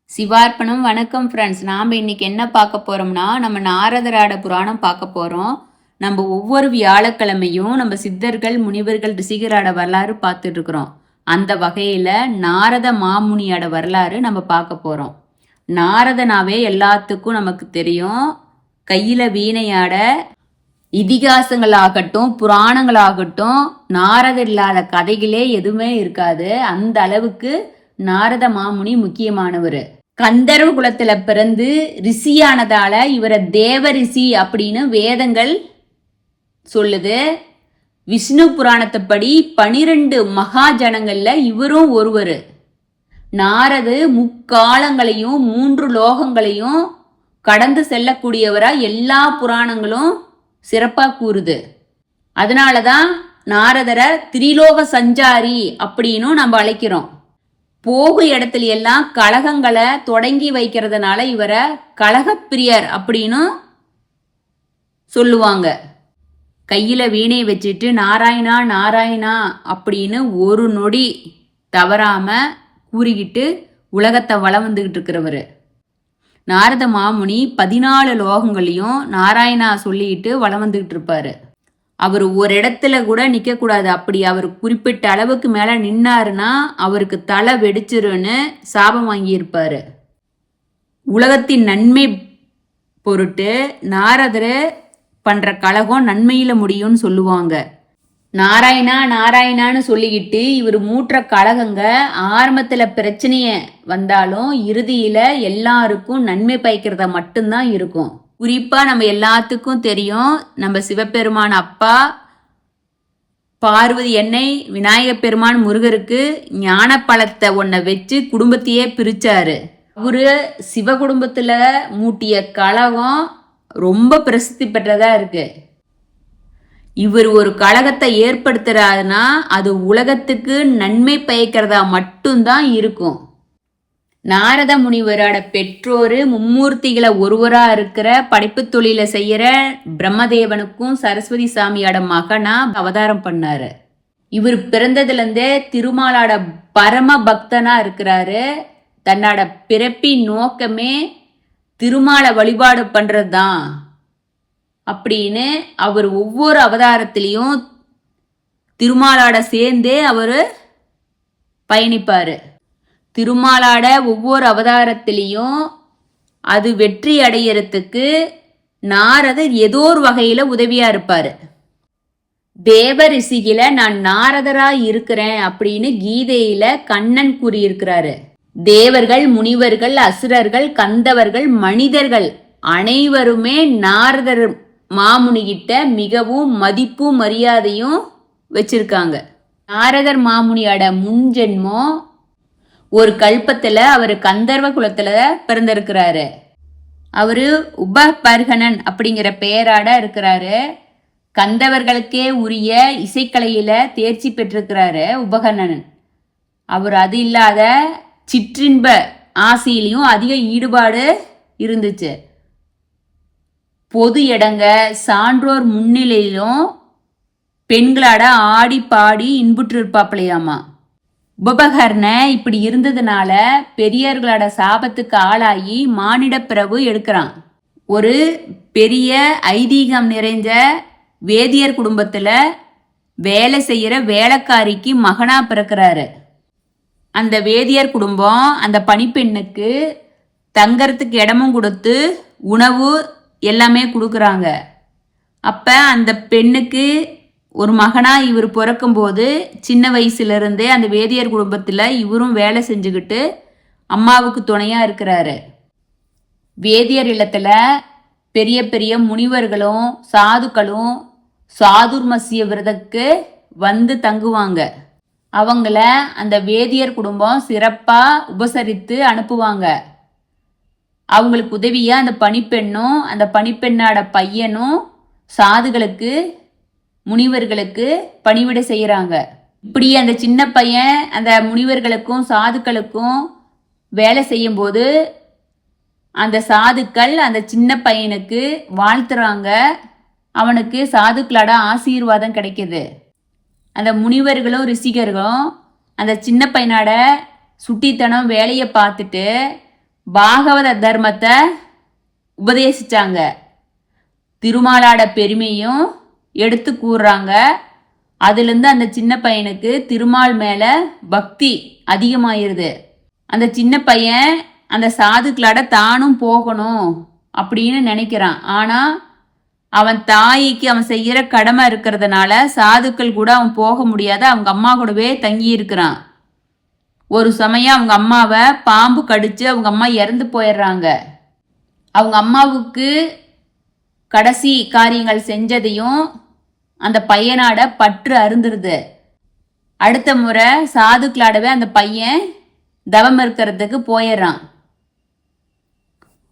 சிவார்ப்பணம். வணக்கம் ஃப்ரெண்ட்ஸ். நாம் இன்னைக்கு என்ன பார்க்க போகிறோம்னா, நம்ம நாரதராட புராணம் பார்க்க போகிறோம். நம்ம ஒவ்வொரு வியாழக்கிழமையும் நம்ம சித்தர்கள், முனிவர்கள், ரிஷிகராட வரலாறு பார்த்துட்டு இருக்கிறோம். அந்த வகையில் நாரத மாமுனியோட வரலாறு நம்ம பார்க்க போகிறோம். நாரதனாவே எல்லாத்துக்கும் நமக்கு தெரியும். கையில் வீணையாட இதிகாசங்களாகட்டும், புராணங்களாகட்டும், நாரதர் இல்லாத கதைகளே எதுவுமே இருக்காது. அந்த அளவுக்கு நாரத மாமுனி முக்கியமானவர். கந்தர்வ குலத்துல பிறந்து ரிஷியானதால இவரை தேவ ரிஷி அப்படின்னு வேதங்கள் சொல்லுது. விஷ்ணு புராணத்தைப்படி 12 மகாஜனங்கள்ல இவரும் ஒருவர். நாரது முக்காலங்களையும் 3 லோகங்களையும் கடந்து செல்லக்கூடியவரா எல்லா புராணங்களும் சிறப்பா கூறுது. அதனாலதான் நாரதரை திரிலோக சஞ்சாரி அப்படின்னு நம்ம அழைக்கிறோம். போகு இடத்துல எல்லாம் கழகங்களை தொடங்கி வைக்கிறதுனால இவரை கழகப்பிரியர் அப்படின்னு சொல்லுவாங்க. கையில வீணை வச்சுட்டு நாராயணா நாராயணா அப்படின்னு ஒரு நொடி தவறாம கூறிக்கிட்டு உலகத்தை வளம் வந்துகிட்டு இருக்கிறவர். நாரத மாமுனி 14 லோகங்களையும் நாராயணா சொல்லிட்டு வளம் வந்துகிட்டு இருப்பாரு. அவர் ஒரு இடத்துல கூட நிற்கக்கூடாது. அப்படி அவர் குறிப்பிட்ட அளவுக்கு மேலே நின்னாருன்னா அவருக்கு தலை வெடிச்சிருன்னு சாபம் வாங்கியிருப்பார். உலகத்தின் நன்மை பொருட்டு நாரதர் பண்ணுற கழகம் நன்மையில் முடியும்னு சொல்லுவாங்க. நாராயணா நாராயணான்னு சொல்லிக்கிட்டு இவர் மூற்ற கழகங்க ஆரம்பத்தில் பிரச்சனைய வந்தாலும் இறுதியில் எல்லாருக்கும் நன்மை பயக்கிறத மட்டும்தான் இருக்கும். குறிப்பா நம்ம எல்லாத்துக்கும் தெரியும், நம்ம சிவபெருமான் அப்பா பார்வதி என்னை விநாயக பெருமான் முருகருக்கு ஞான பழத்தை ஒன்றை வச்சு குடும்பத்தையே பிரிச்சாரு. அவரு சிவ குடும்பத்துல மூட்டிய கழகம் ரொம்ப பிரசித்தி பெற்றதா இருக்கு. இவர் ஒரு கழகத்தை ஏற்படுத்துறாருன்னா அது உலகத்துக்கு நன்மை பயக்கிறதா மட்டும்தான் இருக்கும். நாரத முனிவரோட பெற்றோர் மும்மூர்த்திகளை ஒருவரா இருக்கிற படைப்பு தொழில செய்யற பிரம்மதேவனுக்கும் சரஸ்வதி சாமியோட மகனா அவதாரம் பண்ணாரு. இவர் பிறந்ததுலேருந்தே திருமாலோட பரம பக்தனா இருக்கிறாரு. தன்னோட பிறப்பின் நோக்கமே திருமாலை வழிபாடு பண்றதுதான் அப்படின்னு அவர் ஒவ்வொரு அவதாரத்திலையும் திருமாலோட சேர்ந்தே அவர் பயணிப்பாரு. திருமாலாட ஒவ்வொரு அவதாரத்திலையும் அது வெற்றி அடையறதுக்கு நாரதர் ஏதோ ஒரு வகையில உதவியா இருப்பாரு. தேவ ரிஷிகில நான் நாரதரா இருக்கிறேன் அப்படின்னு கீதையில கண்ணன் கூறியிருக்கிறாரு. தேவர்கள், முனிவர்கள், அசுரர்கள், கந்தவர்கள், மனிதர்கள் அனைவருமே நாரதர் மாமுனிகிட்ட மிகவும் மதிப்பும் மரியாதையும் வச்சிருக்காங்க. நாரதர் மாமுனியோட முன்ஜென்மம் ஒரு கல்பத்தில் அவர் கந்தர்வ குலத்தில் பிறந்திருக்கிறாரு. அவர் உபபர்கனன் அப்படிங்கிற பெயராட இருக்கிறாரு. கந்தவர்களுக்கே உரிய இசைக்கலையில் தேர்ச்சி பெற்றிருக்கிறாரு உபகர்ணன். அவர் அது இல்லாத சிற்றின்ப ஆசையிலையும் அதிக ஈடுபாடு இருந்துச்சு. பொது இடங்க சான்றோர் முன்னிலையிலும் பெண்களோட ஆடி பாடி இன்புற்று இருப்பாப்பிலையாமா. உபகர்ண இப்படி இருந்ததுனால பெரியர்களோட சாபத்துக்கு ஆளாகி மானிட பிறவு எடுக்கிறான். ஒரு பெரிய ஐதீகம் நிறைஞ்ச வேதியர் குடும்பத்தில் வேலை செய்கிற வேலைக்காரிக்கு மகனா பிறக்கிறாரு. அந்த வேதியர் குடும்பம் அந்த பணிப்பெண்ணுக்கு தங்கறதுக்கு இடமும் கொடுத்து உணவு எல்லாமே கொடுக்குறாங்க. அப்போ அந்த பெண்ணுக்கு ஒரு மகனா இவர் பிறக்கும்போது சின்ன வயசுலேருந்தே அந்த வேதியர் குடும்பத்தில் இவரும் வேலை செஞ்சுக்கிட்டு அம்மாவுக்கு துணையாக இருக்கிறாரு. வேதியர் இல்லத்தில் பெரிய பெரிய முனிவர்களும் சாதுக்களும் சாதுர்மசிய விரதத்துக்கு வந்து தங்குவாங்க. அவங்கள அந்த வேதியர் குடும்பம் சிறப்பாக உபசரித்து அனுப்புவாங்க. அவங்களுக்கு உதவியாக அந்த பணிப்பெண்ணும் அந்த பணிப்பெண்ணோட பையனும் சாதுகளுக்கு முனிவர்களுக்கு பணிவிடை செய்கிறாங்க. இப்படி அந்த சின்ன பையன் அந்த முனிவர்களுக்கும் சாதுக்களுக்கும் வேலை செய்யும்போது அந்த சாதுக்கள் அந்த சின்ன பையனுக்கு வாழ்த்துறாங்க. அவனுக்கு சாதுக்களோட ஆசீர்வாதம் கிடைக்கிது. அந்த முனிவர்களும் ரிஷிகர்களும் அந்த சின்ன பையனோட சுட்டித்தனம் வேலையை பார்த்துட்டு பாகவத தர்மத்தை உபதேசிச்சாங்க. திருமாலாட பெருமையும் எடுத்து கூறுறாங்க. அதுலேருந்து அந்த சின்ன பையனுக்கு திருமால் மேலே பக்தி அதிகமாயிருது. அந்த சின்ன பையன் அந்த சாதுக்களாட தானும் போகணும் அப்படின்னு நினைக்கிறான். ஆனால் அவன் தாய்க்கு அவன் செய்கிற கடமை இருக்கிறதுனால சாதுக்கள் கூட அவன் போக முடியாத அவங்க அம்மா கூடவே தங்கி இருக்கிறான். ஒரு சமயம் அவங்க அம்மாவை பாம்பு கடிச்சு அவங்க அம்மா இறந்து போயிடுறாங்க. அவங்க அம்மாவுக்கு கடைசி காரியங்கள் செஞ்சதையும் அந்த பையனாட பற்று அருந்துருது. அடுத்த முறை சாதுக்களாடவே அந்த பையன் தவம் இருக்கிறதுக்கு போயிடுறான்.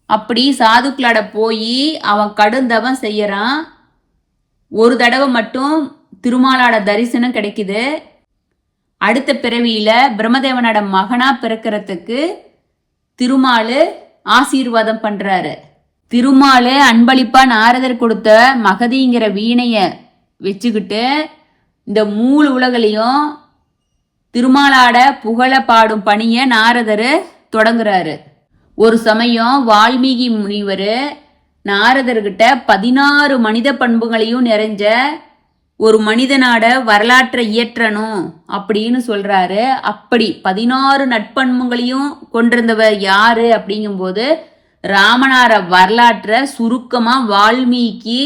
அப்படி சாதுக்களாட போய் அவன் கடுந்தவம் செய்யறான். ஒரு தடவை மட்டும் திருமாலாட தரிசனம் கிடைக்குது. அடுத்த பிறவியில பிரம்மதேவனோட மகனா பிறக்கிறதுக்கு திருமாலு ஆசீர்வாதம் பண்றாரு. திருமாலு அன்பளிப்பா நாரதர் கொடுத்த மகதிங்கிற வீணைய வச்சுக்கிட்டு இந்த மூணு உலகளையும் திருமாலாட புகழ பாடும் பணியை நாரதர் தொடங்குறாரு. ஒரு சமயம் வால்மீகி முனிவர் நாரதர்கிட்ட 16 மனித பண்புகளையும் நிறைஞ்ச ஒரு மனிதனாட வரலாற்றை இயற்றணும் அப்படின்னு சொல்றாரு. அப்படி 16 நட்பண்புகளையும் கொண்டிருந்தவர் யாரு அப்படிங்கும்போது ராமனார வரலாற்றை சுருக்கமா வால்மீகி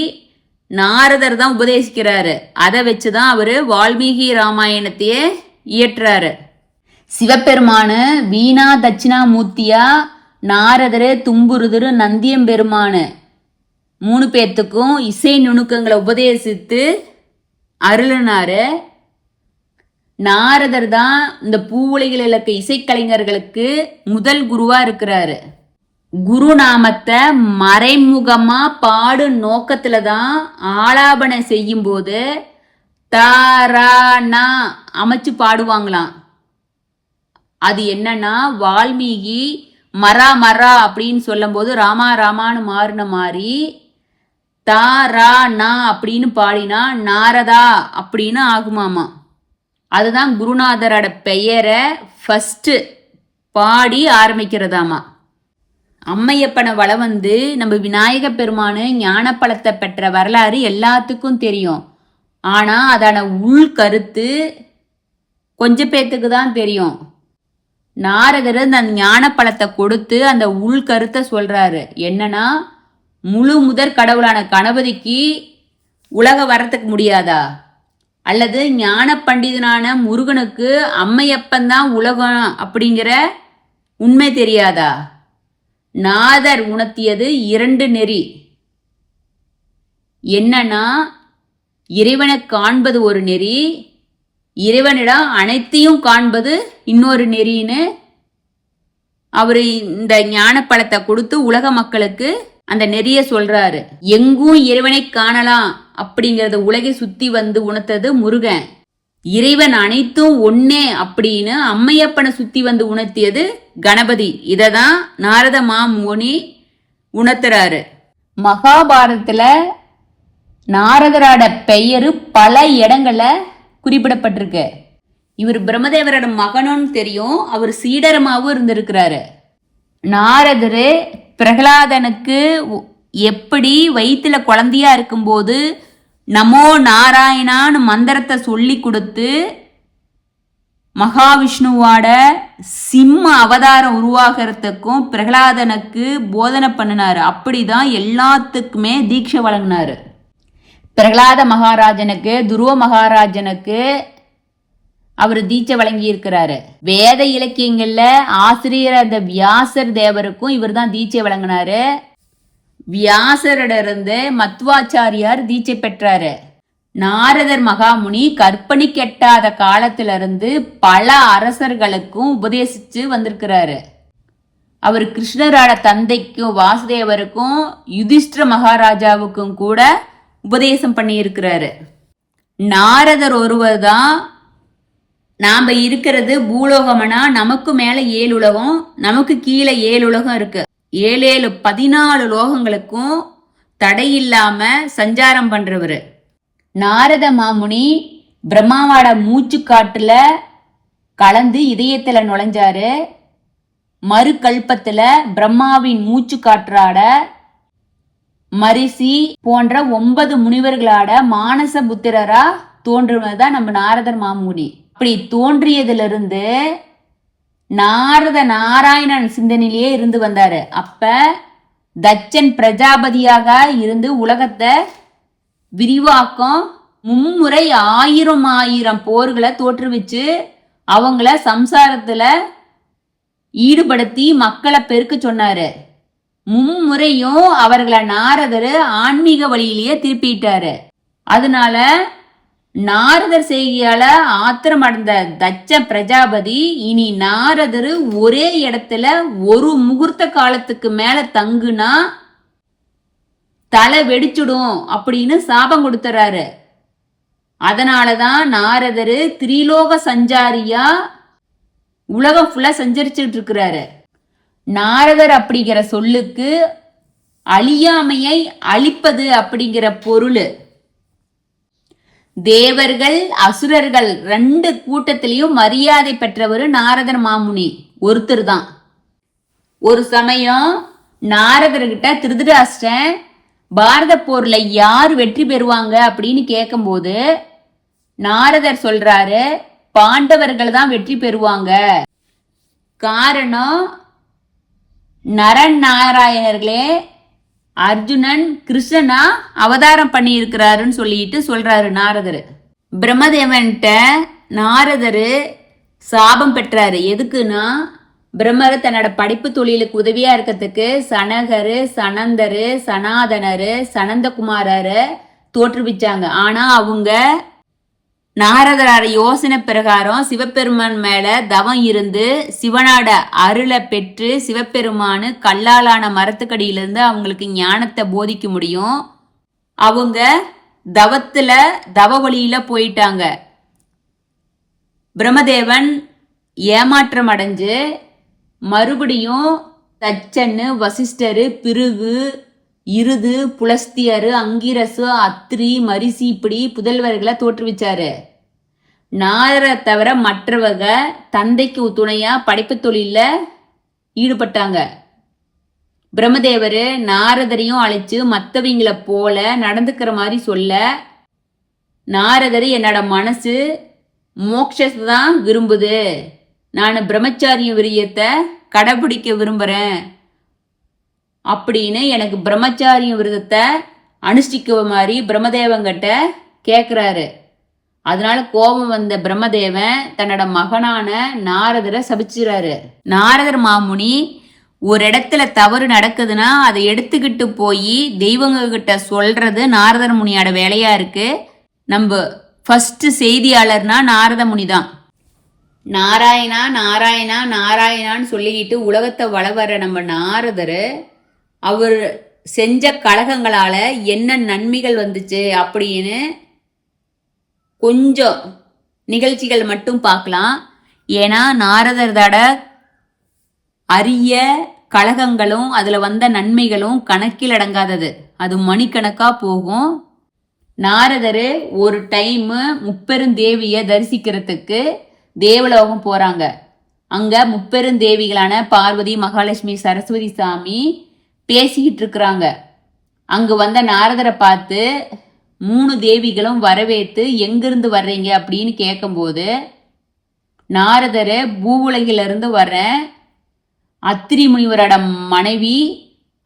நாரதர் தான் உபதேசிக்கிறாரு. அதை வச்சுதான் அவரு வால்மீகி ராமாயணத்தையே இயற்றாரு. சிவபெருமானு வீணா தட்சிணாமூர்த்தியா, நாரதரு தும்புருதரு நந்தியம்பெருமானு 3 பேர்த்துக்கும் இசை நுணுக்கங்களை உபதேசித்து அருளினாரு. நாரதர் தான் இந்த பூவுலகில் இருக்க இசைக்கலைஞர்களுக்கு முதல் குருவா இருக்கிறாரு. குருநாமத்தை மறைமுகமா பாடு நோக்கத்துல தான் ஆலாபனை செய்யும் போது தாரானா அமைச்சு பாடுவாங்களாம். அது என்னன்னா வால்மீகி மரா மரா அப்படின்னு சொல்லும் போது ராமா ராமான்னு மாறின மாதிரி தாரானா அப்படின்னு பாடினா நாரதா அப்படின்னு ஆகுமாமா. அதுதான் குருநாதரோட பெயரை ஃபர்ஸ்ட் பாடி ஆரம்பிக்கிறதாமா. அம்மையப்பனை வளம் வந்து நம்ம விநாயக பெருமானு ஞானப்பழத்தை பெற்ற வரலாறு எல்லாத்துக்கும் தெரியும். ஆனா அதான உள் கருத்து கொஞ்சம் பேத்துக்கு தான் தெரியும். நாரதர் அந்த ஞானப்பழத்தை கொடுத்து அந்த உள் கருத்தை சொல்றாரு. என்னன்னா, முழு முதற் கடவுளான கணபதிக்கு உலக வரத்துக்கு முடியாதா? அல்லது ஞான பண்டிதனான முருகனுக்கு அம்மையப்பன்தான் உலகம் அப்படிங்கிற உண்மை தெரியாதா? நாதர் உணர்த்தியது 2 நெறி. என்னன்னா, இறைவனை காண்பது ஒரு நெறி, இறைவனிடம் அனைத்தையும் காண்பது இன்னொரு நெறின்னு அவரு இந்த ஞான பழத்தை கொடுத்து உலக மக்களுக்கு அந்த நெறிய சொல்றாரு. எங்கும் இறைவனை காணலாம் அப்படிங்கறத உலகை சுத்தி வந்து உணர்த்தது முருகன். இறைவன் அனைத்தும் ஒன்னே அப்படின்னு அம்மையப்பனை சுத்தி வந்து உணர்த்தியது கணபதி. இததான் நாரத மாமுனி உணர்த்துறாரு. மகாபாரதத்துல நாரதரோட பெயரு பல இடங்கள்ல குறிப்பிடப்பட்டிருக்கு. இவர் பிரம்மதேவரோட மகனும் தெரியும், அவர் சீடரமாவும் இருந்திருக்கிறாரு. நாரதரு பிரகலாதனுக்கு எப்படி வயிற்றுல குழந்தையா இருக்கும்போது நமோ நாராயணான்னு மந்திரத்தை சொல்லி கொடுத்து மகாவிஷ்ணுவோட சிம்ம அவதாரம் உருவாகிறதுக்கும் பிரகலாதனுக்கு போதனை பண்ணினாரு. அப்படிதான் எல்லாத்துக்குமே தீட்சை வழங்கினாரு. பிரகலாத மகாராஜனுக்கு துருவ மகாராஜனுக்கு அவர் தீட்சை வழங்கி இருக்கிறாரு. வேத இலக்கியங்கள்ல ஆசிரியர் அந்த வியாசர் தேவருக்கும் இவர் தான் தீட்சை வழங்கினாரு. வியாசரிடருந்து மத்வாச்சாரியார் தீட்சை பெற்றாரு. நாரதர் மகாமுனி கற்பனை கெட்டாத காலத்திலிருந்து பல அரசர்களுக்கும் உபதேசிச்சு வந்திருக்கிறாரு. அவர் கிருஷ்ணரோட தந்தைக்கும் வாசுதேவருக்கும் யுதிஷ்டிர மகாராஜாவுக்கும் கூட உபதேசம் பண்ணி இருக்கிறாரு. நாரதர் ஒருவர் தான் நாம இருக்கிறது பூலோகம்னா நமக்கு மேல 7 உலகம், நமக்கு கீழே 7 உலகம் இருக்கு. 7 14 லோகங்களுக்கும் தடையில்லாம சஞ்சாரம் பண்றவரு. நாரத மாமுனி பிரம்மாவோட மூச்சு காட்டுல கலந்து இதயத்துல நுழைஞ்சாரு. மறு கல்பத்துல பிரம்மாவின் மூச்சு காற்றாட மரிசி போன்ற 9 முனிவர்களாட மானச புத்திரரா தோன்றுவதுதான் நம்ம நாரதர் மாமுனி. அப்படி தோன்றியதிலிருந்து நாராயணன் சிந்தனையிலேயே இருந்து வந்தாரு. அப்ப தச்சன் பிரஜாபதியாக இருந்து உலகத்தை விரிவாக்கம் மும்முறை 1000 போர்களை தோற்றுவிச்சு அவங்கள சம்சாரத்துல ஈடுபடுத்தி மக்களை பெருக்க சொன்னாரு. மும்முறையும் அவர்களை நாரதர் ஆன்மீக வழியிலேயே திருப்பிட்டாரு. அதனால நாரதர் செய்கையால ஆத்திரம் அடைந்த தச்ச பிரஜாபதி இனி நாரதர் ஒரே இடத்துல ஒரு முகூர்த்த காலத்துக்கு மேல தங்குனா தலை வெடிச்சுடும் அப்படின்னு சாபம் கொடுத்துறாரு. அதனாலதான் நாரதர் திரிலோக சஞ்சாரியா உலகம் ஃபுல்லா சஞ்சரிச்சுட்டு இருக்கிறாரு. நாரதர் அப்படிங்கிற சொல்லுக்கு அழியாமையை அழிப்பது அப்படிங்கிற பொருள். தேவர்கள் அசுரர்கள் 2 கூட்டத்திலையும் மரியாதை பெற்றவர் நாரதர் மாமுனி ஒருத்தர் தான். ஒரு சமயம் நாரதர்கிட்ட திருதராஷ்டிரன் பாரத போர்ல யார் வெற்றி பெறுவாங்க அப்படின்னு கேட்கும்போது நாரதர் சொல்றாரு, பாண்டவர்கள் தான் வெற்றி பெறுவாங்க. காரணம் நரநாராயணர்களே அர்ஜுனன் கிருஷ்ணனா அவதாரம் பண்ணி இருக்கிறாருன்னு சொல்லிட்டு சொல்றாரு நாரதர். பிரம்மதேவன்கிட்ட நாரதர் சாபம் பெற்றாரு. எதுக்குன்னா பிரம்மர் தன்னோட படிப்பு தொழிலுக்கு உதவியா இருக்கிறதுக்கு சனகரு சனந்தரு சனாதனரு சனந்தகுமாரரு தோற்றுவிச்சாங்க. ஆனா அவங்க நாரதரார யோசனை பிரகாரம் சிவபெருமான் மேல தவம் இருந்து சிவனாட அருளை பெற்று சிவபெருமானு கல்லாலான மரத்துக்கடியிலிருந்து அவங்களுக்கு ஞானத்தை போதிக்க முடியும். அவங்க தவத்துல தவ வழியில போயிட்டாங்க. பிரம்மதேவன் ஏமாற்றம் அடைஞ்சு மறுபடியும் தச்சன்னு வசிஷ்டரு பிருகு இருது புலஸ்தியரு அங்கிரசு அத்ரி மரிசி இப்படி புதல்வர்களை தோற்றுவிச்சாரு. நாரரை தவிர மற்றவங்க தந்தைக்கு துணையா படைப்பு தொழில ஈடுபட்டாங்க. பிரம்மதேவர் நாரதரையும் அழைச்சு மற்றவங்களை போல நடந்துக்கிற மாதிரி சொல்ல, நாரதர் என்னோட மனசு மோட்சத்தை தான் விரும்புது, நான் பிரம்மச்சாரிய விரியத்தை கடைபிடிக்க விரும்புறேன் அப்படின்னு எனக்கு பிரம்மச்சாரிய விரதத்தை அனுஷ்டிக்க மாதிரி பிரம்மதேவங்கிட்ட கேட்குறாரு. அதனால கோபம் வந்த பிரம்மதேவன் தன்னோட மகனான நாரதரை சபிச்சுறாரு. நாரதர் மாமுனி ஒரு இடத்துல தவறு நடக்குதுன்னா அதை எடுத்துக்கிட்டு போய் தெய்வங்க கிட்ட சொல்றது நாரதர் முனியோட வேலையா இருக்கு. நம்ம ஃபர்ஸ்ட் செய்தியாளர்னா நாரத முனி தான். நாராயணா நாராயணா நாராயணான்னு சொல்லிக்கிட்டு உலகத்தை வளவர நம்ம நாரதர் அவர் செஞ்ச கலகங்களால என்ன நன்மைகள் வந்துச்சு அப்படின்னு கொஞ்சம் நிகழ்ச்சிகள் மட்டும் பார்க்கலாம். ஏன்னா நாரதரோட அரிய கலகங்களும் அதில் வந்த நன்மைகளும் கணக்கில் அடங்காதது, அது மணிக்கணக்காக போகும். நாரதர் ஒரு டைமு முப்பெருந்தேவியை தரிசிக்கிறதுக்கு தேவலோகம் போகிறாங்க. அங்கே முப்பெருந்தேவிகளான பார்வதி மகாலட்சுமி சரஸ்வதி சாமி பேசிக்கிட்டு இருக்கிறாங்க. அங்கே வந்த நாரதரை பார்த்து 3 தேவிகளும் வரவேற்று எங்கிருந்து வர்றீங்க அப்படின்னு கேட்கும்போது நாரதர் பூவுலகிலிருந்து வர்ற அத்திரி முனிவரோட மனைவி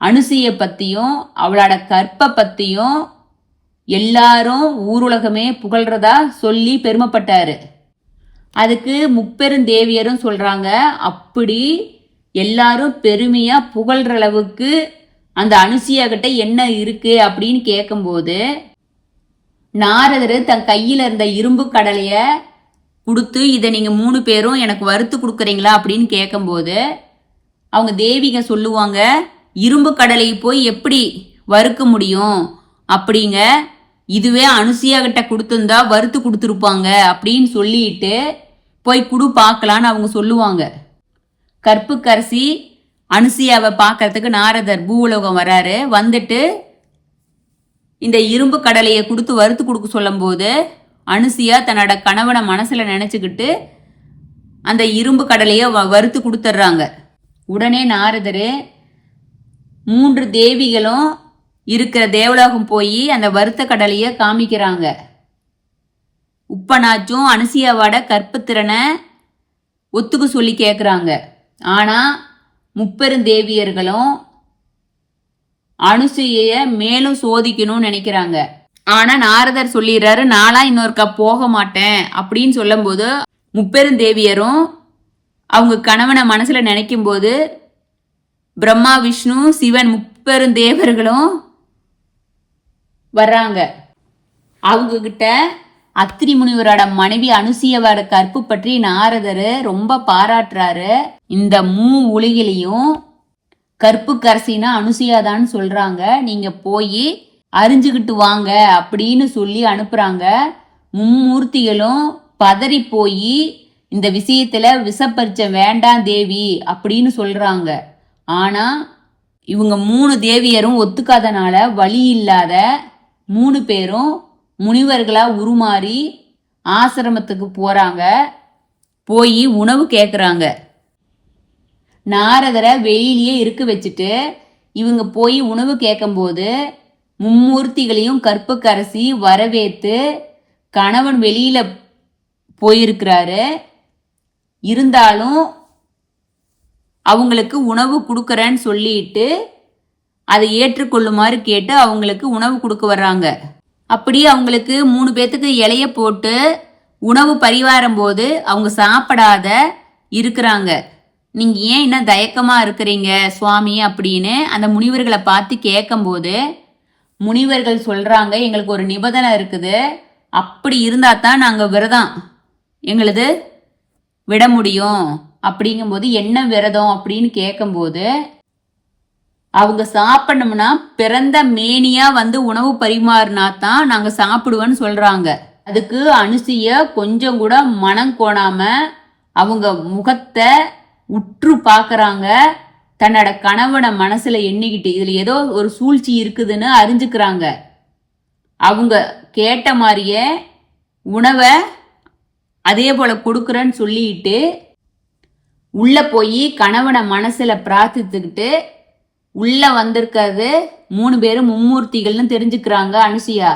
அனுசையை பற்றியும் அவளோட கற்பை பற்றியும் எல்லாரும் ஊருலகமே புகழ்றதா சொல்லி பெருமைப்பட்டாரு. அதுக்கு முப்பெருந்தேவியரும் சொல்றாங்க, அப்படி எல்லாரும் பெருமையா புகழ்ற அளவுக்கு அந்த அனுசியா கிட்ட என்ன இருக்கு அப்படின்னு கேட்கும்போது நாரதர் தன் கையில இருந்த இரும்பு கடலைய கொடுத்து இதை நீங்க 3 பேரும் எனக்கு வறுத்து கொடுக்குறீங்களா அப்படின்னு கேட்கும்போது அவங்க தேவிங்க சொல்லுவாங்க, இரும்பு கடலையை போய் எப்படி வறுக்க முடியும் அப்படிங்க, இதுவே அனுசியா கிட்ட கொடுத்துருந்தா வறுத்து கொடுத்துருப்பாங்க அப்படின்னு சொல்லிட்டு போய் குடு பார்க்கலான்னு அவங்க சொல்லுவாங்க. கற்புக்கரசி அனுசியாவை பார்க்கறதுக்கு நாரதர் பூவுலோகம் வராரு. வந்துட்டு இந்த இரும்பு கடலையை கொடுத்து வறுத்து கொடுக்க சொல்லும் போது அனுசியா தன்னோட கணவனை மனசுல நினைச்சுக்கிட்டு அந்த இரும்பு கடலையை வறுத்து கொடுத்துட்றாங்க. உடனே நாரதர் 3 தேவிகளும் இருக்கிற தேவலோகம் போய் அந்த வறுத்த கடலையை காமிக்கிறாங்க. உப்பனாச்சும் அனுசியாவோட கற்புத்திறனை ஒத்துக்க சொல்லி கேட்குறாங்க. ஆனால் முப்பெருந்தேவியர்களும் அனுசூயை மேலும் சோதிக்கணும்னு நினைக்கிறாங்க. ஆனால் நாரதர் சொல்லிடுறாரு, நான்லாம் இன்னொருக்கா போக மாட்டேன் அப்படின்னு சொல்லும்போது முப்பெருந்தேவியரும் அவங்க கணவனை மனசில் நினைக்கும் போது பிரம்மா, விஷ்ணு, சிவன் முப்பெருந்தேவர்களும் வர்றாங்க. அவங்க கிட்ட அத்திரி முனிவரோட மனைவி அனுசூயாவோட கற்பு பற்றி நாரதர் ரொம்ப பாராட்டுறாரு. இந்த உலகிலையும் கற்புக்கரசினா அனுசூயாதான்னு சொல்றாங்க, நீங்க போய் அறிஞ்சுக்கிட்டு வாங்க அப்படின்னு சொல்லி அனுப்புறாங்க. மும்மூர்த்திகளும் பதறி போய் இந்த விஷயத்துல விஷப்பரிச்சம் வேண்டாம் தேவி அப்படின்னு சொல்றாங்க. ஆனா இவங்க 3 தேவியரும் ஒத்துக்காதனால வழி இல்லாத 3 பேரும் முனிவர்களா உருமாறி ஆசிரமத்துக்கு போறாங்க. போய் உணவு கேட்குறாங்க. நாரதரை வெளியிலேயே இருக்க வச்சுட்டு இவங்க போய் உணவு கேட்கும்போது மும்மூர்த்திகளையும் கற்புக்கரசி வரவேற்று கணவன் வெளியில போயிருக்கிறாரு, இருந்தாலும் அவங்களுக்கு உணவு கொடுக்குறேன்னு சொல்லிட்டு அதை ஏற்றுக்கொள்ளுமாறு கேட்டு அவங்களுக்கு உணவு கொடுக்க வர்றாங்க. அப்படி அவங்களுக்கு 3 பேத்துக்கு இலைய போட்டு உணவு பரிவாரம் போது அவங்க சாப்பிடாத இருக்கிறாங்க. நீங்க ஏன் இன்னும் தயக்கமா இருக்கிறீங்க சுவாமி அப்படின்னு அந்த முனிவர்களை பார்த்து கேட்கும்போது முனிவர்கள் சொல்றாங்க, எங்களுக்கு ஒரு நிபந்தனை இருக்குது, அப்படி இருந்தா தான் நாங்கள் விரதம் எங்களது விட முடியும். அப்படிங்கும்போது என்ன விரதம் அப்படின்னு கேட்கும்போது அவங்க சாப்பிடணும்னா பிறந்த மேனியா வந்து உணவு பரிமாறினா தான் நாங்க சாப்பிடுவோன்னு சொல்றாங்க. அதுக்கு அனுசூயா கொஞ்சம் கூட மனம் கோணாம அவங்க முகத்தை உற்று பார்க்கறாங்க. தன்னோட கணவனை மனசுல எண்ணிக்கிட்டு இதுல ஏதோ ஒரு சூழ்ச்சி இருக்குதுன்னு அறிஞ்சுக்கிறாங்க. அவங்க கேட்ட மாதிரியே உணவை அதே போல கொடுக்குறேன்னு சொல்லிட்டு உள்ள போய் கணவனை மனசுல பிரார்த்தித்துக்கிட்டு உள்ள வந்திருக்கிறது 3 பேரும் மும்மூர்த்திகள்னு தெரிஞ்சுக்கிறாங்க அனுசூயா.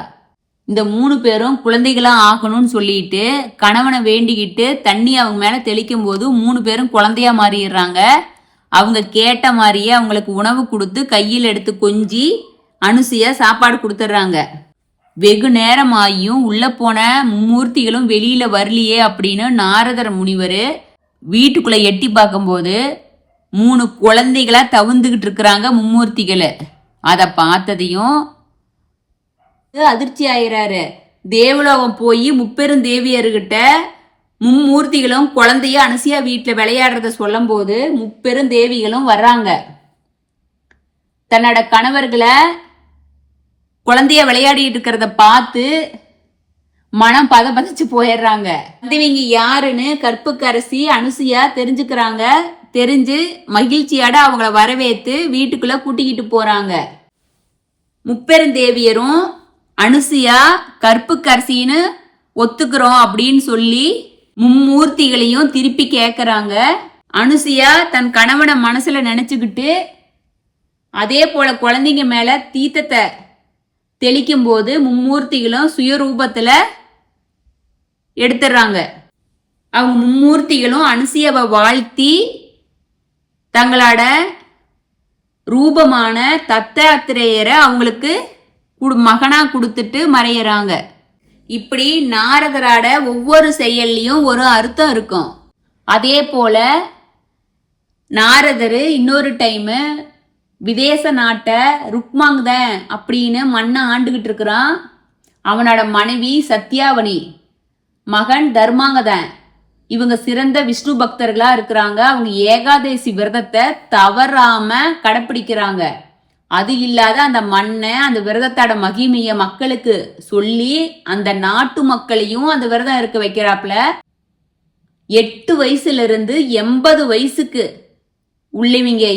இந்த 3 பேரும் குழந்தைகளா ஆகணும்னு சொல்லிட்டு கணவனை வேண்டிக்கிட்டு தண்ணி அவங்க மேல தெளிக்கும் போது 3 பேரும் குழந்தையா மாறிடுறாங்க. அவங்க கேட்ட மாதிரியே அவங்களுக்கு உணவு கொடுத்து கையில் எடுத்து கொஞ்சி அனுசூயா சாப்பாடு கொடுத்துட்றாங்க. வெகு நேரமாயும் உள்ள போன மும்மூர்த்திகளும் வெளியில வரலையே அப்படின்னு நாரதர் முனிவர் வீட்டுக்குள்ள எட்டி பார்க்கும்போது 3 குழந்தைகளா தவிர்ந்துகிட்டு இருக்கிறாங்க மும்மூர்த்திகளை. அதை பார்த்ததையும் அதிர்ச்சி ஆயிராரு. தேவலோகம் போய் முப்பெருந்தேவியர்கிட்ட மும்மூர்த்திகளும் குழந்தைய அனுசூயா வீட்டில் விளையாடுறத சொல்லும் போது முப்பெருந்தேவிகளும் வர்றாங்க. தன்னோட கணவர்களை குழந்தைய விளையாடிட்டு இருக்கிறத பார்த்து மனம் பதச்சு போயிடுறாங்க. இவங்க யாருன்னு கற்புக்கரசி அனுசூயா தெரிஞ்சுக்கிறாங்க. தெரிஞ்சு மகிழ்ச்சியோட அவங்கள வரவேற்று வீட்டுக்குள்ள கூட்டிக்கிட்டு போறாங்க. முப்பெருந்தேவியரும் அனுசூயா கற்புக்கரசின்னு ஒத்துக்கிறோம் அப்படின்னு சொல்லி மும்மூர்த்திகளையும் திருப்பி கேட்கறாங்க. அனுசூயா தன் கணவனை மனசுல நினைச்சுக்கிட்டு அதே போல குழந்தைங்க மேல தீர்த்தத்தை தெளிக்கும் போது மும்மூர்த்திகளும் சுயரூபத்துல எடுத்துடுறாங்க. அவங்க மும்மூர்த்திகளும் அனுசூயாவை வாழ்த்தி தங்களோட ரூபமான தத்தாத்திரேயரை அவங்களுக்கு மகனா கொடுத்துட்டு மறையிறாங்க. இப்படி நாரதரோட ஒவ்வொரு செயல்லையும் ஒரு அர்த்தம் இருக்கும். அதே போல நாரதர் இன்னொரு டைமு விதேச நாட்டை ருக்மாங்கதன் அப்படின்னு மண்ணை ஆண்டுகிட்டு இருக்கிறான். அவனோட மனைவி சத்யாவணி, மகன் தர்மாங்கதன். இவங்க சிறந்த விஷ்ணு பக்தர்களா இருக்கிறாங்க. அவங்க ஏகாதசி விரதத்தை தவறாம கடைப்பிடிக்கிறாங்க. அது இல்லாத அந்த மண்ணை அந்த விரதத்தோட மகிமைய மக்களுக்கு சொல்லி அந்த நாட்டு மக்களையும் அந்த விரதம் இருக்க வைக்கிறாப்புல. 8 வயசுல இருந்து 80 வயசுக்கு உள்ளவங்க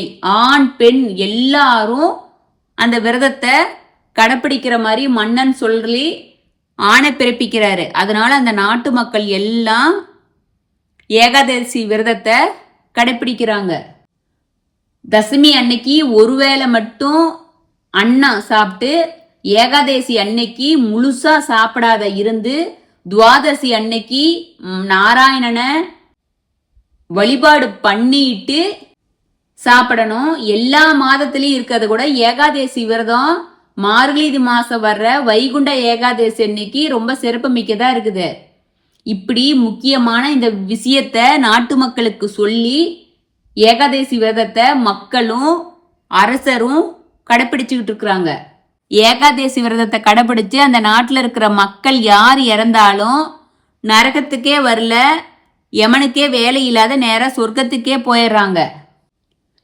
ஆண் பெண் எல்லாரும் அந்த விரதத்தை கடைப்பிடிக்கிற மாதிரி மன்னன் சொல்லி ஆணை பிறப்பிக்கிறாரு. அதனால அந்த நாட்டு மக்கள் எல்லாம் ஏகாதசி விரதத்தை கடைப்பிடிக்கிறாங்க. தசமி அன்னைக்கு ஒருவேளை மட்டும் அன்னம் சாப்பிட்டு ஏகாதேசி அன்னைக்கு முழுசா சாப்பிடாத இருந்து துவாதசி அன்னைக்கு நாராயணனை வழிபாடு பண்ணிட்டு சாப்பிடணும். எல்லா மாதத்திலையும் இருக்கிறத கூட ஏகாதேசி விரதம் மார்கழி மாசம் வர்ற வைகுண்ட ஏகாதேசி அன்னைக்கு ரொம்ப சிறப்பு மிக்கதா இருக்குது. இப்படி முக்கியமான இந்த விஷயத்த நாட்டு மக்களுக்கு சொல்லி ஏகாதேசி விரதத்தை மக்களும் அரசரும் கடைப்பிடிச்சுக்கிட்டு இருக்கிறாங்க. ஏகாதேசி விரதத்தை கடைப்பிடிச்சு அந்த நாட்டில் இருக்கிற மக்கள் யார் இறந்தாலும் நரகத்துக்கே வரல, யமனுக்கே வேலை இல்லாத நேரம் சொர்க்கத்துக்கே போயிடுறாங்க.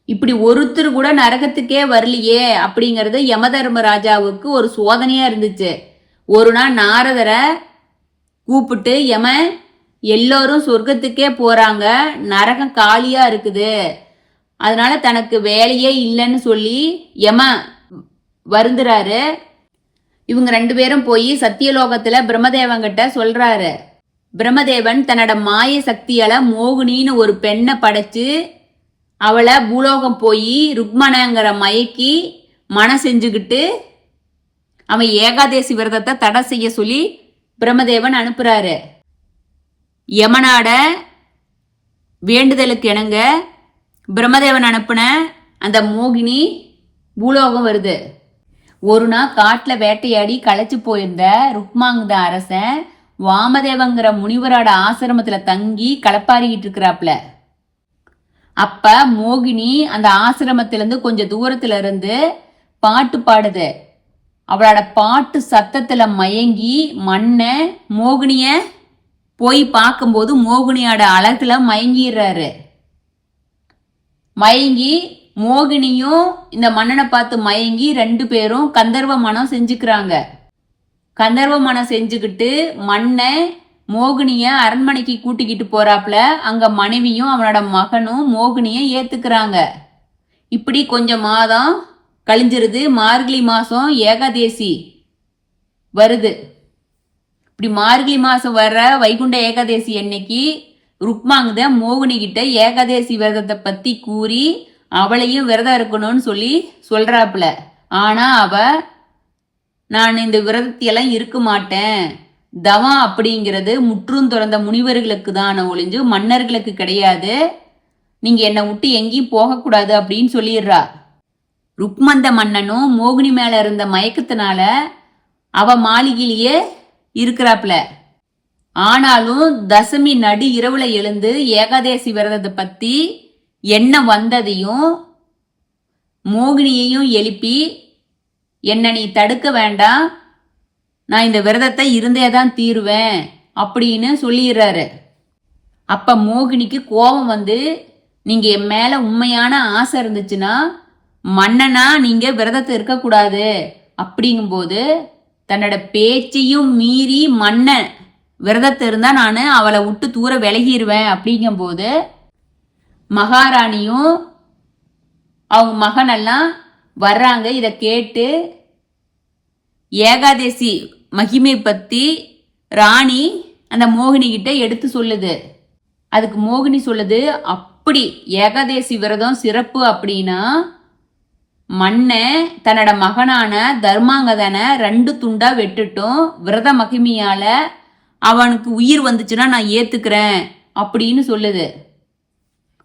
இப்படி ஒருத்தர் கூட நரகத்துக்கே வரலையே அப்படிங்கிறது யமதர்மராஜாவுக்கு ஒரு சோதனையா இருந்துச்சு. ஒரு நாள் நாரதரை கூப்பிட்டு, யமன் எல்லோரும் சொர்க்கத்துக்கே போறாங்க, நரகம் காலியா இருக்குது, அதனால தனக்கு வேலையே இல்லைன்னு சொல்லி யம வருந்துறாரு. இவங்க 2 பேரும் போய் சத்தியலோகத்துல பிரம்மதேவன் கிட்ட சொல்றாரு. பிரம்மதேவன் தன்னோட மாய சக்தியால மோகினின்னு ஒரு பெண்ணை படைச்சு அவளை பூலோகம் போய் ருக்மணங்கிற மயக்கி மனம் செஞ்சுக்கிட்டு அவன் ஏகாதேசி விரதத்தை தடை செய்ய சொல்லி பிரம்மதேவன் அனுப்புறாரு. யமனாட வேண்டுதலுக்கு இணங்க பிரம்மதேவன் அனுப்புன அந்த மோகினி பூலோகம் வருது. ஒரு நாள் காட்டில் வேட்டையாடி களைச்சு போயிருந்த ருக்மாங்க அரசன் வாமதேவங்கிற முனிவரோட ஆசிரமத்துல தங்கி களப்பாரிக்கிட்டு இருக்கிறாப்ல. அப்ப மோகினி அந்த ஆசிரமத்திலிருந்து கொஞ்சம் தூரத்துல இருந்து பாட்டு பாடுது. அவளோட பாட்டு சத்தத்துல மயங்கி மன்ன மோகினிய போய் பார்க்கும்போது மோகினியோட அழகுல மயங்கிடுறாரு. மயங்கி மோகினியும் இந்த மன்னனை பார்த்து மயங்கி 2 பேரும் கந்தர்வ மனம் செஞ்சுக்கிறாங்க. கந்தர்வ மனம் செஞ்சுக்கிட்டு மன்னன் மோகினிய அரண்மனைக்கு கூட்டிக்கிட்டு போறாப்ல. அங்க மனைவியும் அவனோட மகனும் மோகினிய ஏத்துக்கிறாங்க. இப்படி கொஞ்சம் மாதம் கழிஞ்சிருது. மார்கழி மாசம் ஏகாதேசி வருது. இப்படி மார்கழி மாசம் வர்ற வைகுண்ட ஏகாதேசி அன்னைக்கு ருக்மாங்க மோகினி கிட்ட ஏகாதேசி விரதத்தை பத்தி கூறி அவளையும் விரதம் இருக்கணும்னு சொல்லி சொல்றாப்புல. ஆனா அவ, நான் இந்த விரதத்தையெல்லாம் இருக்க மாட்டேன், தவம் அப்படிங்கிறது முற்றும் துறந்த முனிவர்களுக்கு தான் ஒழிஞ்சு மன்னர்களுக்கு கிடையாது, நீங்க என்னை விட்டு எங்கேயும் போகக்கூடாது அப்படின்னு சொல்லிடுறா. ருக்மந்த மன்னனும் மோகினி மேல இருந்த மயக்கத்தினால அவ மாளிகையிலேயே இருக்கிறாப்ல. ஆனாலும் தசமி நடு இரவுல எழுந்து ஏகாதேசி விரதத்தை பத்தி என்ன வந்ததையும் மோகினியையும் எழுப்பி, என்ன நீ தடுக்க வேண்டாம், நான் இந்த விரதத்தை இருந்தே தான் தீருவேன் அப்படின்னு சொல்லிடுறாரு. அப்ப மோகினிக்கு கோபம் வந்து, நீங்க என் மேல உண்மையான ஆசை இருந்துச்சுன்னா மன்னனா நீங்க விரதத்தை இருக்கக்கூடாது அப்படிங்கும்போது தன்னோட பேச்சையும் மீறி மன்னன் விரதத்தை இருந்தா நான் அவளை விட்டு தூர விலகிடுவேன் அப்படிங்கும்போது மகாராணியும் அவங்க மகனெல்லாம் வர்றாங்க. இதை கேட்டு ஏகாதேசி மகிமை பத்தி ராணி அந்த மோகினி கிட்ட எடுத்து சொல்லுது. அதுக்கு மோகினி சொல்லுது, அப்படி ஏகாதேசி விரதம் சிறப்பு அப்படின்னா மன்னன் தன்னோட மகனான தர்மாங்கதனை 2 துண்டா வெட்டுட்டும் விரத மகிமையால அவனுக்கு உயிர் வந்துச்சுன்னா நான் ஏத்துக்கிறேன் அப்படின்னு சொல்லுது.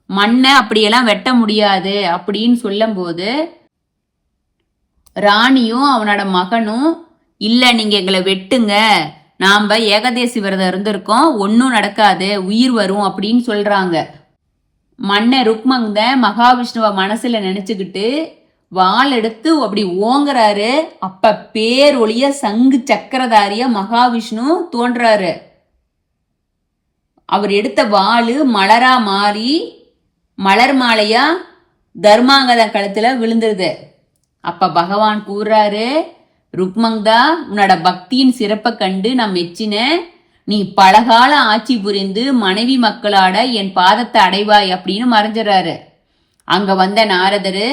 மண்ணை அப்படியெல்லாம் வெட்ட முடியாது அப்படின்னு சொல்லும் போது ராணியும் அவனோட மகனும், இல்லை நீங்க எங்களை வெட்டுங்க, நாம ஏகாதேசி விரதம் இருந்திருக்கோம், ஒன்றும் நடக்காது, உயிர் வரும் அப்படின்னு சொல்றாங்க. மன்னர் ருக்மங்க மகாவிஷ்ணுவை மனசுல நினைச்சுக்கிட்டு வாள் எடுத்து அப்படி ஓங்குறாரு. அப்ப பேரொழிய சங்கு சக்கரதாரிய மகாவிஷ்ணு தோன்றாரு. அவர் எடுத்த வாளு மலரா மாறி மலர் மாலையா தர்மாங்கத கழுத்துல விழுந்துருது. அப்ப பகவான் கூறாரு, ருக்மங்கதா, உன்னோட பக்தியின் சிறப்பை கண்டு நான் மெச்சினேன், நீ பலகால ஆட்சி புரிந்து மனைவி மக்களாட என் பாதத்தை அடைவாய் அப்படின்னு மறைஞ்சிடறாரு. அங்க வந்த நாரதரு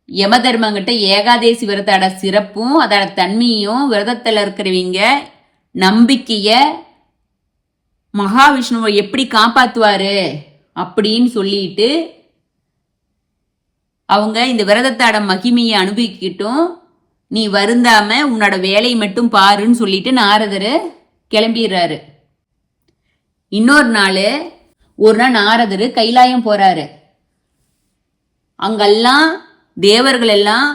யம தர்மங்கிட்ட ஏகாதேசி விரதோட சிறப்பும் அதோட தன்மையும் விரதத்துல இருக்கிறவங்க நம்பிக்கைய மகாவிஷ்ணுவை எப்படி காப்பாத்துவாரு அப்படின்னு சொல்லிட்டு அவங்க இந்த விரதத்தோட மகிமையை அனுபவிக்கிட்டும், நீ வருந்தாம உன்னோட வேலையை மட்டும் பாருன்னு சொல்லிட்டு நாரதர் கிளம்பிடுறாரு. இன்னொரு நாள் ஒரு நாள் நாரதர் கைலாயம் போறாரு. அங்கெல்லாம் தேவர்கள் எல்லாம்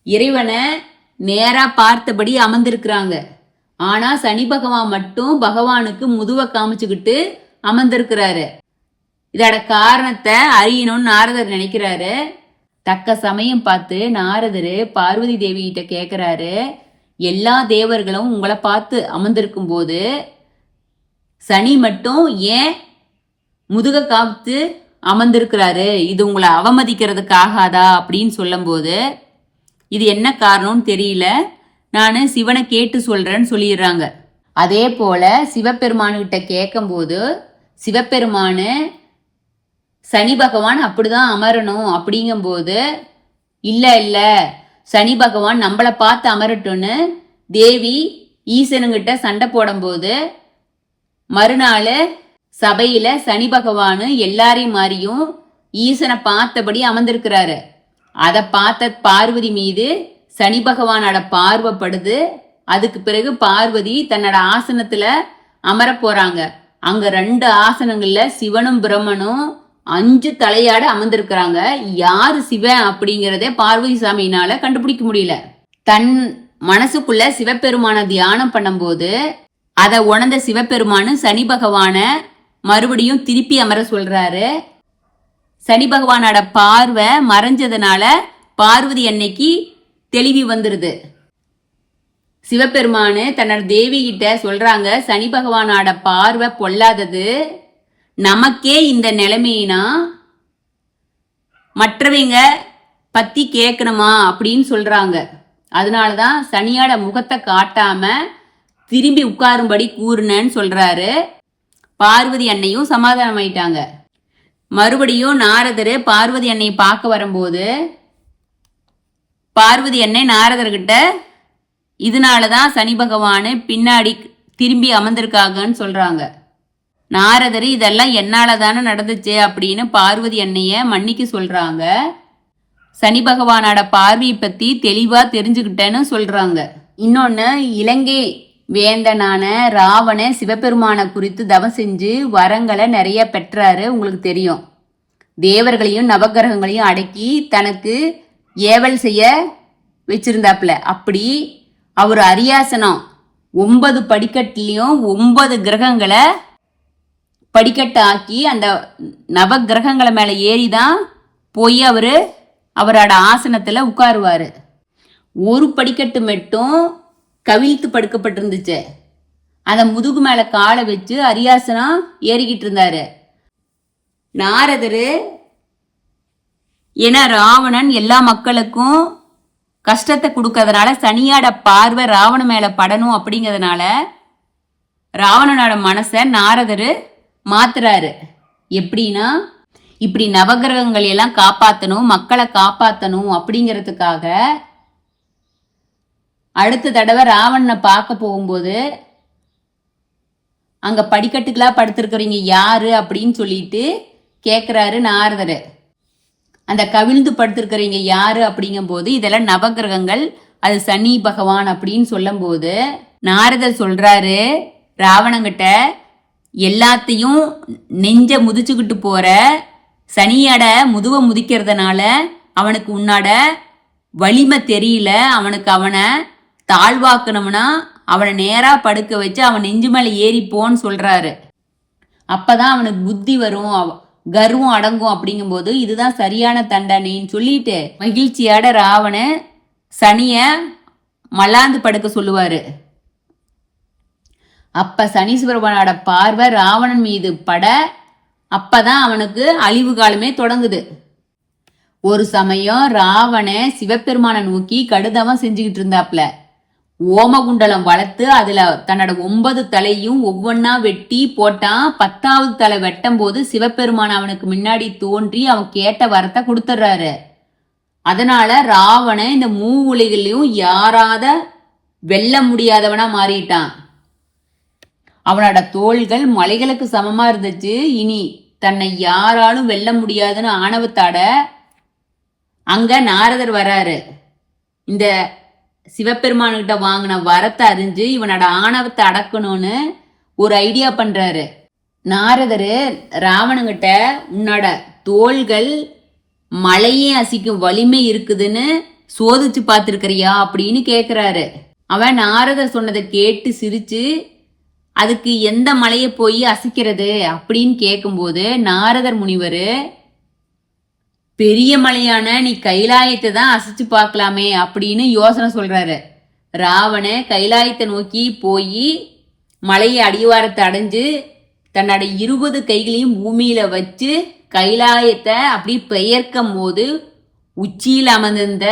இறைவனை நேரா பார்த்தபடி அமர்ந்திருக்கிறாங்க. ஆனா சனி பகவான் மட்டும் பகவானுக்கு முதுவை காமிச்சுக்கிட்டு அமர்ந்திருக்கிறாரு. இதோட காரணத்தை அறியணும்னு நாரதர் நினைக்கிறாரு. தக்க சமயம் பார்த்து நாரதர் பார்வதி தேவி கிட்ட கேட்கிறாரு, எல்லா தேவர்களும் உங்களை பார்த்து அமர்ந்திருக்கும் போது சனி மட்டும் ஏன் முதுக காத்து அமர்ந்திருக்கிறாரு, இது உங்களை அவமதிக்கிறதுக்காகாதா அப்படின்னு சொல்லும் போது, இது என்ன காரணம்னு தெரியல, நான் சிவனை கேட்டு சொல்றேன்னு சொல்லிடுறாங்க. அதே போல சிவபெருமானுகிட்ட கேட்கும்போது சிவபெருமானு சனி பகவான் அப்படிதான் அமரணும் அப்படிங்கும்போது, இல்ல சனி பகவான் நம்மளை பார்த்து அமரட்டும்னு தேவி ஈசனுங்கிட்ட சண்டை போடும்போது, மறுநாள் சபையில சனி பகவானு எல்லாரையும் மாதிரியும் ஈசனை பார்த்தபடி அமர்ந்திருக்கிறாரு. அதை பார்த்த பார்வதி மீது சனி பகவானோட பார்வைப்படுது. அதுக்கு பிறகு பார்வதி தன்னோட ஆசனத்துல அமர போறாங்க. அங்க 2 ஆசனங்கள்ல சிவனும் பிரம்மனும் 5 தலையாட அமர்ந்திருக்கிறாங்க. யாரு சிவன் அப்படிங்கிறதே பார்வதி சாமியினால கண்டுபிடிக்க முடியல. தன் மனசுக்குள்ள சிவபெருமான தியானம் பண்ணும்போது அதை உணர்ந்த சிவபெருமானு சனி பகவான மறுபடியும் திருப்பி அமர சொல்றாரு. சனி பகவானோட பார்வை மறைஞ்சதுனால பார்வதி அன்னைக்கு தெளிவி வந்துருது. சிவபெருமானு தன்னோட தேவி கிட்ட சொல்றாங்க, சனி பகவானோட பார்வை பொல்லாதது, நமக்கே இந்த நிலைமைனா மற்றவங்க பத்தி கேட்கணுமா அப்படின்னு சொல்றாங்க. அதனாலதான் சனியோட முகத்தை காட்டாம திரும்பி உட்காரும்படி கூறுனேன்னு சொல்றாரு. பார்வதி அன்னையும் சமாதானம் ஆயிட்டாங்க. மறுபடியும் நாரதர் பார்வதி அன்னையை பார்க்க வரும்போது பார்வதி அன்னை நாரதர்கிட்ட இதனாலதான் சனி பகவானு பின்னாடி திரும்பி அமர்ந்திருக்காங்கன்னு சொல்றாங்க. நாரதர் இதெல்லாம் என்னால தானே நடந்துச்சு அப்படின்னு பார்வதி அன்னைய மன்னிக்க சொல்றாங்க. சனி பகவானோட பார்வையை பத்தி தெளிவா தெரிஞ்சுக்கிட்டேன்னு சொல்றாங்க. இன்னொன்னு, இலங்கை வேந்தனான ராவண சிவபெருமானை குறித்து தவம் செஞ்சு வரங்களை நிறைய பெற்றாரு. உங்களுக்கு தெரியும். தேவர்களையும் நவகிரகங்களையும் அடக்கி தனக்கு ஏவல் செய்ய வச்சிருந்தாப்புல. அப்படி அவர் அரியாசனம் 9 படிக்கட்டுலயும் 9 கிரகங்களை படிக்கட்டு ஆக்கி அந்த நவ கிரகங்களை மேல ஏறிதான் போய் அவரோட ஆசனத்துல உட்காருவாரு. ஒரு படிக்கட்டு மட்டும் கவிழ்த்து படுக்கப்பட்டிருந்துச்சு. அந்த முதுகு மேல காலை வச்சு அரியாசனம் ஏறிக்கிட்டு இருந்தாரு. நாரதரு ஏன்னா ராவணன் எல்லா மக்களுக்கும் கஷ்டத்தை கொடுக்கறதுனால சனியோட பார்வை ராவண மேல படணும் அப்படிங்கிறதுனால ராவணனோட மனசை நாரதரு மாத்துறாரு. எப்படின்னா, இப்படி நவகிரகங்கள் எல்லாம் காப்பாற்றணும், மக்களை காப்பாற்றணும் அப்படிங்கிறதுக்காக அடுத்த தடவை ராவணனை பார்க்க போகும்போது அங்க படிக்கட்டுகளா படுத்திருக்கிறீங்க யாரு அப்படின்னு சொல்லிட்டு கேட்கிறாரு நாரதர். அந்த கவிழ்ந்து படுத்திருக்கிறீங்க யாரு அப்படிங்கும் போது இதெல்லாம் நவகிரகங்கள், அது சனி பகவான் அப்படின்னு சொல்லும் போது நாரதர் சொல்றாரு ராவணங்கிட்ட, எல்லாத்தையும் நெஞ்ச முதிச்சுக்கிட்டு போற சனியோட முதுவை முதிக்கிறதுனால அவனுக்கு உன்னோட வலிமை தெரியல, அவனை தாழ்வாக்கணும்னா அவனை நேரா படுக்க வச்சு அவன் நெஞ்சு மேல ஏறிப்போன்னு சொல்றாரு. அப்பதான் அவனுக்கு புத்தி வரும், கர்வம் அடங்கும் அப்படிங்கும்போது இதுதான் சரியான தண்டனைன்னு சொல்லிட்டு மகிழ்ச்சியோட ராவண சனிய மலாந்து படுக்க சொல்லுவாரு. அப்ப சனீஸ்வரனோட பார்வை ராவணன் மீது பட அப்பதான் அவனுக்கு அழிவு காலமே தொடங்குது. ஒரு சமயம் ராவண சிவபெருமானை நோக்கி கடுதவம் செஞ்சுக்கிட்டு இருந்தாப்ல. ஓமகுண்டலம் வளர்த்து அதுல தன்னோட 9 தலையும் ஒவ்வொன்னா வெட்டி போட்டான். 10வது தலை வெட்டும் போது சிவபெருமான் அவனுக்கு முன்னாடி தோன்றி அவன் கேட்ட வரத்தை கொடுத்துட்றாரு. அதனால ராவணன் இந்த மூவுலகிலையும் யாராத வெல்ல முடியாதவனா மாறிட்டான். அவனோட தோள்கள் மலைகளுக்கு சமமா இருந்துச்சு. இனி தன்னை யாராலும் வெல்ல முடியாதுன்னு ஆணவத்தாட அங்க நாரதர் வராரு. இந்த சிவபெருமான்கிட்ட வாங்கின வரத்தை அறிஞ்சு இவனோட ஆணவத்தை அடக்கணும்னு ஒரு ஐடியா பண்றாரு. நாரதரு ராவணங்கிட்ட உன்னோட தோள்கள் மலையே அசிக்கும் வலிமை இருக்குதுன்னு சோதிச்சு பார்த்துருக்கிறியா அப்படின்னு கேட்குறாரு. அவன் நாரதர் சொன்னதை கேட்டு சிரிச்சு அதுக்கு எந்த மலையை போய் அசைக்கிறது அப்படின்னு கேட்கும்போது நாரதர் முனிவர், பெரிய மலையான நீ கைலாயத்தை தான் அசைச்சு பார்க்கலாமே அப்படின்னு யோசனை சொல்றாரு. ராவண கைலாயத்தை நோக்கி போய் மலையை அடிவாரத்தை அடைஞ்சு தன்னோட 20 கைகளையும் பூமியில வச்சு கைலாயத்தை அப்படி பெயர்க்கும் போது உச்சியில் அமர்ந்திருந்த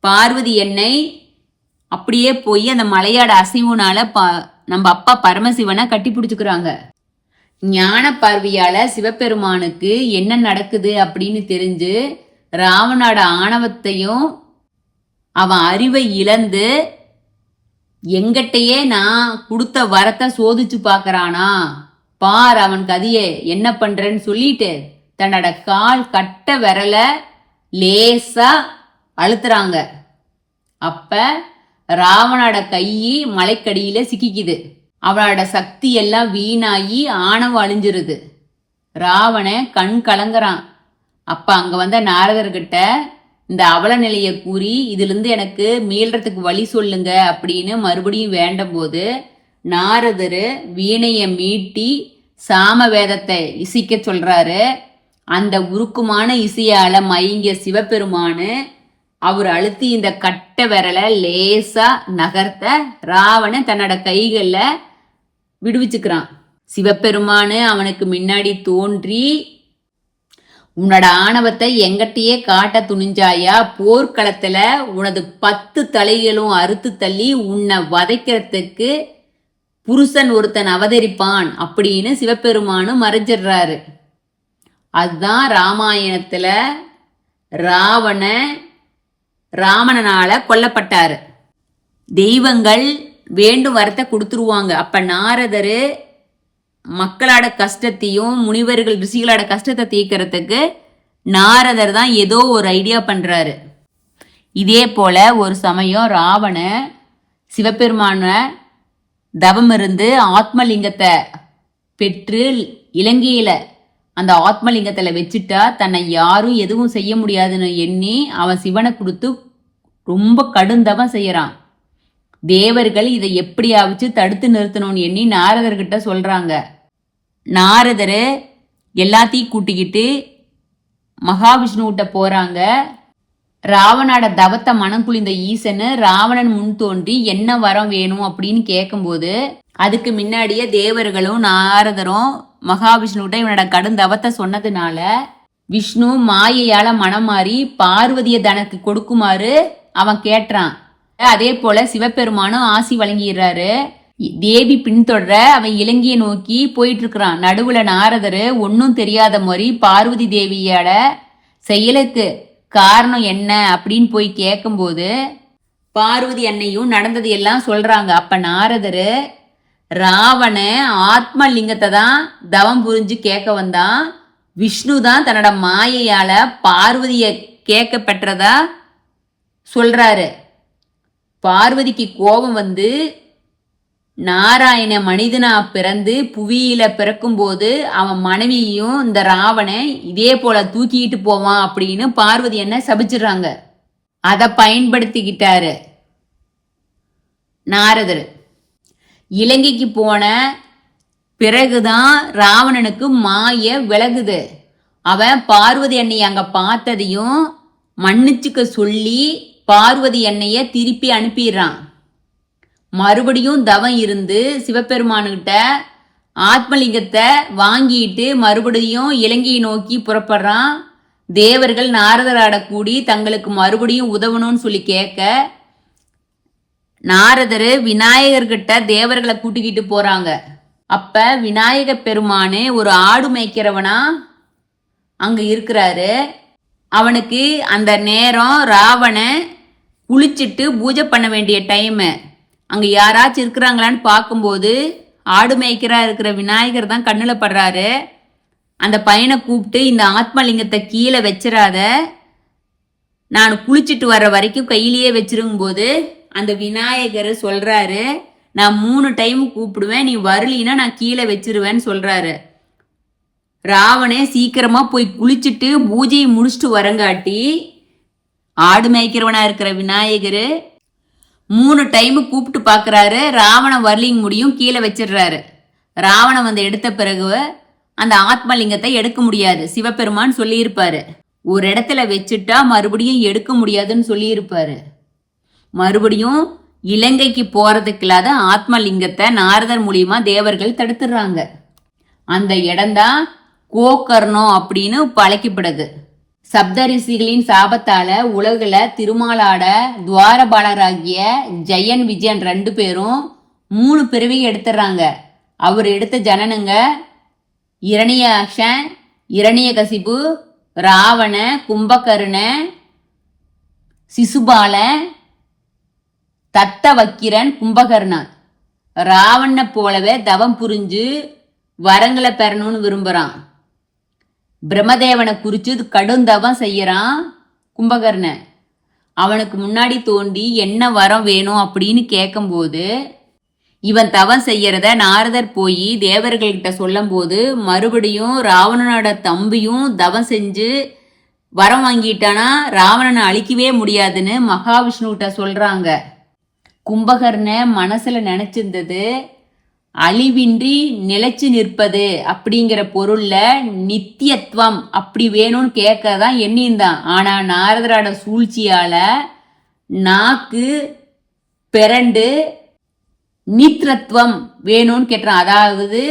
பார்வதி எண்ணெய் அப்படியே போய் அந்த மலையோட அசைவுனால நம்ம அப்பா பரமசிவனை கட்டி பிடிச்சுக்கிறாங்க. ஞான பார்வையால சிவபெருமானுக்கு என்ன நடக்குது அப்படின்னு தெரிஞ்சு ராவணோட ஆணவத்தையும் அவன் அறிவை இழந்து எங்கிட்டயே நான் கொடுத்த வரத்தை சோதிச்சு பார்க்கறானா பார் அவன் கதியை என்ன பண்றேன்னு சொல்லிட்டு தன்னோட கால் கட்ட விரல லேசா அழுத்துறாங்க. அப்ப ராவணோட கை மலைக்கடியில சிக்கிக்குது. அவளோட சக்தி எல்லாம் வீணாகி ஆணவம் அழிஞ்சிருது. ராவண கண் கலங்குறான். அப்ப அங்க வந்த நாரதர்கிட்ட இந்த அவல நிலையை கூறி இதிலிருந்து எனக்கு மீள்றதுக்கு வழி சொல்லுங்க அப்படின்னு மறுபடியும் வேண்டும் போது நாரதர் வீணையை மீட்டி சாம வேதத்தை இசைக்க சொல்றாரு. அந்த உருக்குமான இசையால மயங்கிய சிவபெருமானு அவர் அழுத்தி இந்த கட்ட விரலை லேசா நகர்த்த ராவணன் தன்னோட கைகள்ல விடுவிச்சுக்கிறான். சிவபெருமானு அவனுக்கு முன்னாடி தோன்றி, உன்னோட ஆணவத்தை எங்கிட்டயே காட்ட துணிஞ்சாயா, போர்க்களத்துல உனது 10 தலைகளும் அறுத்து தள்ளி உன்னை வதைக்கிறதுக்கு புருஷன் ஒருத்தன் அவதரிப்பான் அப்படின்னு சிவபெருமானு மறைஞ்சிடுறாரு. அதுதான் ராமாயணத்துல ராவணனால கொல்லப்பட்டாரு. தெய்வங்கள் வேண்டும் வரத்தை கொடுத்துருவாங்க. அப்ப நாரதர் மக்களோட கஷ்டத்தையும் முனிவர்கள் ரிஷிகளோட கஷ்டத்தை தீர்க்கறதுக்கு நாரதர் தான் ஏதோ ஒரு ஐடியா பண்றாரு. இதே போல ஒரு சமயம் ராவண சிவபெருமான தவம் இருந்து ஆத்மலிங்கத்தை பெற்று இலங்கையில அந்த ஆத்மலிங்கத்துல வச்சுட்டா தன்னை யாரும் எதுவும் செய்ய முடியாதுன்னு எண்ணி அவன் சிவனை கொடுத்து ரொம்ப கடுந்தவம் செய்யறான். தேவர்கள் இதை எப்படியாவது தடுத்து நிறுத்தணும்னு எண்ணி நாரதர்கிட்ட சொல்றாங்க. நாரதர் எல்லாத்தையும் கூட்டிக்கிட்டு மகாவிஷ்ணுகிட்ட போறாங்க. ராவணோட தவத்தை மனம் குளிந்த ஈசனு ராவணன் முன் தோன்றி என்ன வரம் வேணும் அப்படின்னு கேட்கும்போது அதுக்கு முன்னாடியே தேவர்களும் நாரதரும் மகாவிஷ்ணுகிட்ட இவனோட கடுந்தவத்தை சொன்னதுனால விஷ்ணு மாயையால மனம் மாறி பார்வதியை தனக்கு கொடுக்குமாறு அவன் கேட்டான். அதே போல சிவபெருமானும் ஆசி வழங்கிடுறாரு. தேவி பின்தொடர அவன் இலங்கையை நோக்கி போயிட்டு இருக்கிறான். நடுவுல நாரதர் ஒன்னும் தெரியாத மாதிரி பார்வதி தேவியோட செயலுக்கு காரணம் என்ன அப்படின்னு போய் கேட்கும்போது பார்வதி அன்னையும் நடந்தது எல்லாம் சொல்றாங்க. அப்ப நாரதர் ராவண ஆத்மலிங்கத்தை தான் தவம் புரிஞ்சு கேட்க வந்தான். விஷ்ணு தான் தன்னோட மாயையால பார்வதிய கேட்க பெற்றதா சொல்றாரு. பார்வதிக்கு கோபம் வந்து நாராயண மனிதனா பிறந்து புவியில பிறக்கும் போது அவன் மனைவியும் இந்த ராவணன் இதே போல தூக்கிட்டு போவான் அப்படின்னு பார்வதி என்ன சபிச்சிடுறாங்க. அதை பயன்படுத்திக்கிட்டாரு நாரதர். இலங்கைக்கு போன பிறகுதான் ராவணனுக்கு மாய விலகுது. அவன் பார்வதி அன்னையை அங்க பார்த்ததையும் மன்னிச்சுக்க சொல்லி பார்வதி அன்னைய திருப்பி அனுப்பிடுறான். மறுபடியும் தவம் இருந்து சிவபெருமானுகிட்ட ஆத்மலிங்கத்தை வாங்கிட்டு மறுபடியும் இலங்கையை நோக்கி புறப்படுறான். தேவர்கள் நாரதராட கூடி தங்களுக்கு மறுபடியும் உதவணும்னு சொல்லி கேட்க நாரதர் விநாயகர்கிட்ட தேவர்களை கூட்டிக்கிட்டு போறாங்க. அப்ப விநாயக பெருமானு ஒரு ஆடு மேய்க்கிறவனா அங்க இருக்கிறாரு. அவனுக்கு அந்த நேரம் ராவணன் குளிச்சுட்டு பூஜை பண்ண வேண்டிய டைமு. அங்க யாராச்சும் இருக்கிறாங்களான்னு பார்க்கும்போது ஆடு மேய்க்கிறா இருக்கிற விநாயகர் தான் கண்ணில் படுறாரு. அந்த பையனை கூப்பிட்டு இந்த ஆத்மலிங்கத்தை கீழே வச்சிடாத, நான் குளிச்சுட்டு வர்ற வரைக்கும் கையிலேயே வச்சிருக்கும் போது அந்த விநாயகர் சொல்றாரு, நான் 3 டைம் கூப்பிடுவேன், நீ வரலினா நான் கீழே வச்சிருவேன்னு சொல்றாரு. ராவணே சீக்கிரமா போய் குளிச்சுட்டு பூஜையை முடிச்சுட்டு வரங்காட்டி ஆடு மேய்க்கிறவனா இருக்கிற விநாயகர் 3 டைம் கூப்பிட்டு பார்க்குறாரு. ராவணன் வரலிங்க முடியும், கீழே வச்சிடுறாரு. ராவணன் வந்து எடுத்த பிறகு அந்த ஆத்மலிங்கத்தை எடுக்க முடியாது, சிவபெருமான் சொல்லியிருப்பாரு. ஒரு இடத்துல வச்சுட்டா மறுபடியும் எடுக்க முடியாதுன்னு சொல்லியிருப்பாரு. மறுபடியும் இலங்கைக்கு போறதுக்கு இல்லாத ஆத்மலிங்கத்தை நாரதர் மூலியமா தேவர்கள் தடுத்துடுறாங்க. அந்த இடம்தான் கோகர்ணம் அப்படின்னு பழைக்கப்படுது. சப்தரிஷிகளின் சாபத்தால உலகுல திருமாலாட துவாரபாலராகிய ஜெயன் விஜயன் 2 பேரும் 3 பிறவியை எடுத்துடுறாங்க. அவர் எடுத்த ஜனனங்க இரணியாக்ஷன், இரணியகசிபு, ராவண, கும்பகர்ண, சிசுபாலன், தத்தவக்கிரன், கும்பகர்ணன். ராவணனை போலவே தவம் புரிஞ்சு வரங்களை பெறணும்னு விரும்புறான். பிரம்மதேவனை குறிச்சு கடுந்தவம் செய்யறான் கும்பகர்ணன். அவனுக்கு முன்னாடி தோண்டி என்ன வரம் வேணும் அப்படின்னு கேட்கும்போது இவன் தவம் செய்யறத நாரதர் போய் தேவர்கள்கிட்ட சொல்லும் போது மறுபடியும் ராவணனோட தம்பியும் தவம் செஞ்சு வரம் வாங்கிட்டானா ராவணனை அழிக்கவே முடியாதுன்னு மகாவிஷ்ணுகிட்ட சொல்றாங்க. கும்பகர்ண மனசுல நினைச்சிருந்தது அழிவின்றி நிலைச்சு நிற்பது அப்படிங்கிற பொருள்ல நித்தியத்துவம் அப்படி வேணும்னு கேட்கதான் எண்ணியிருந்தான். ஆனா நாரதரோட சூழ்ச்சியால நாக்கு பிறண்டு நித்ரத்துவம் வேணும்னு கேட்டான். அதாவது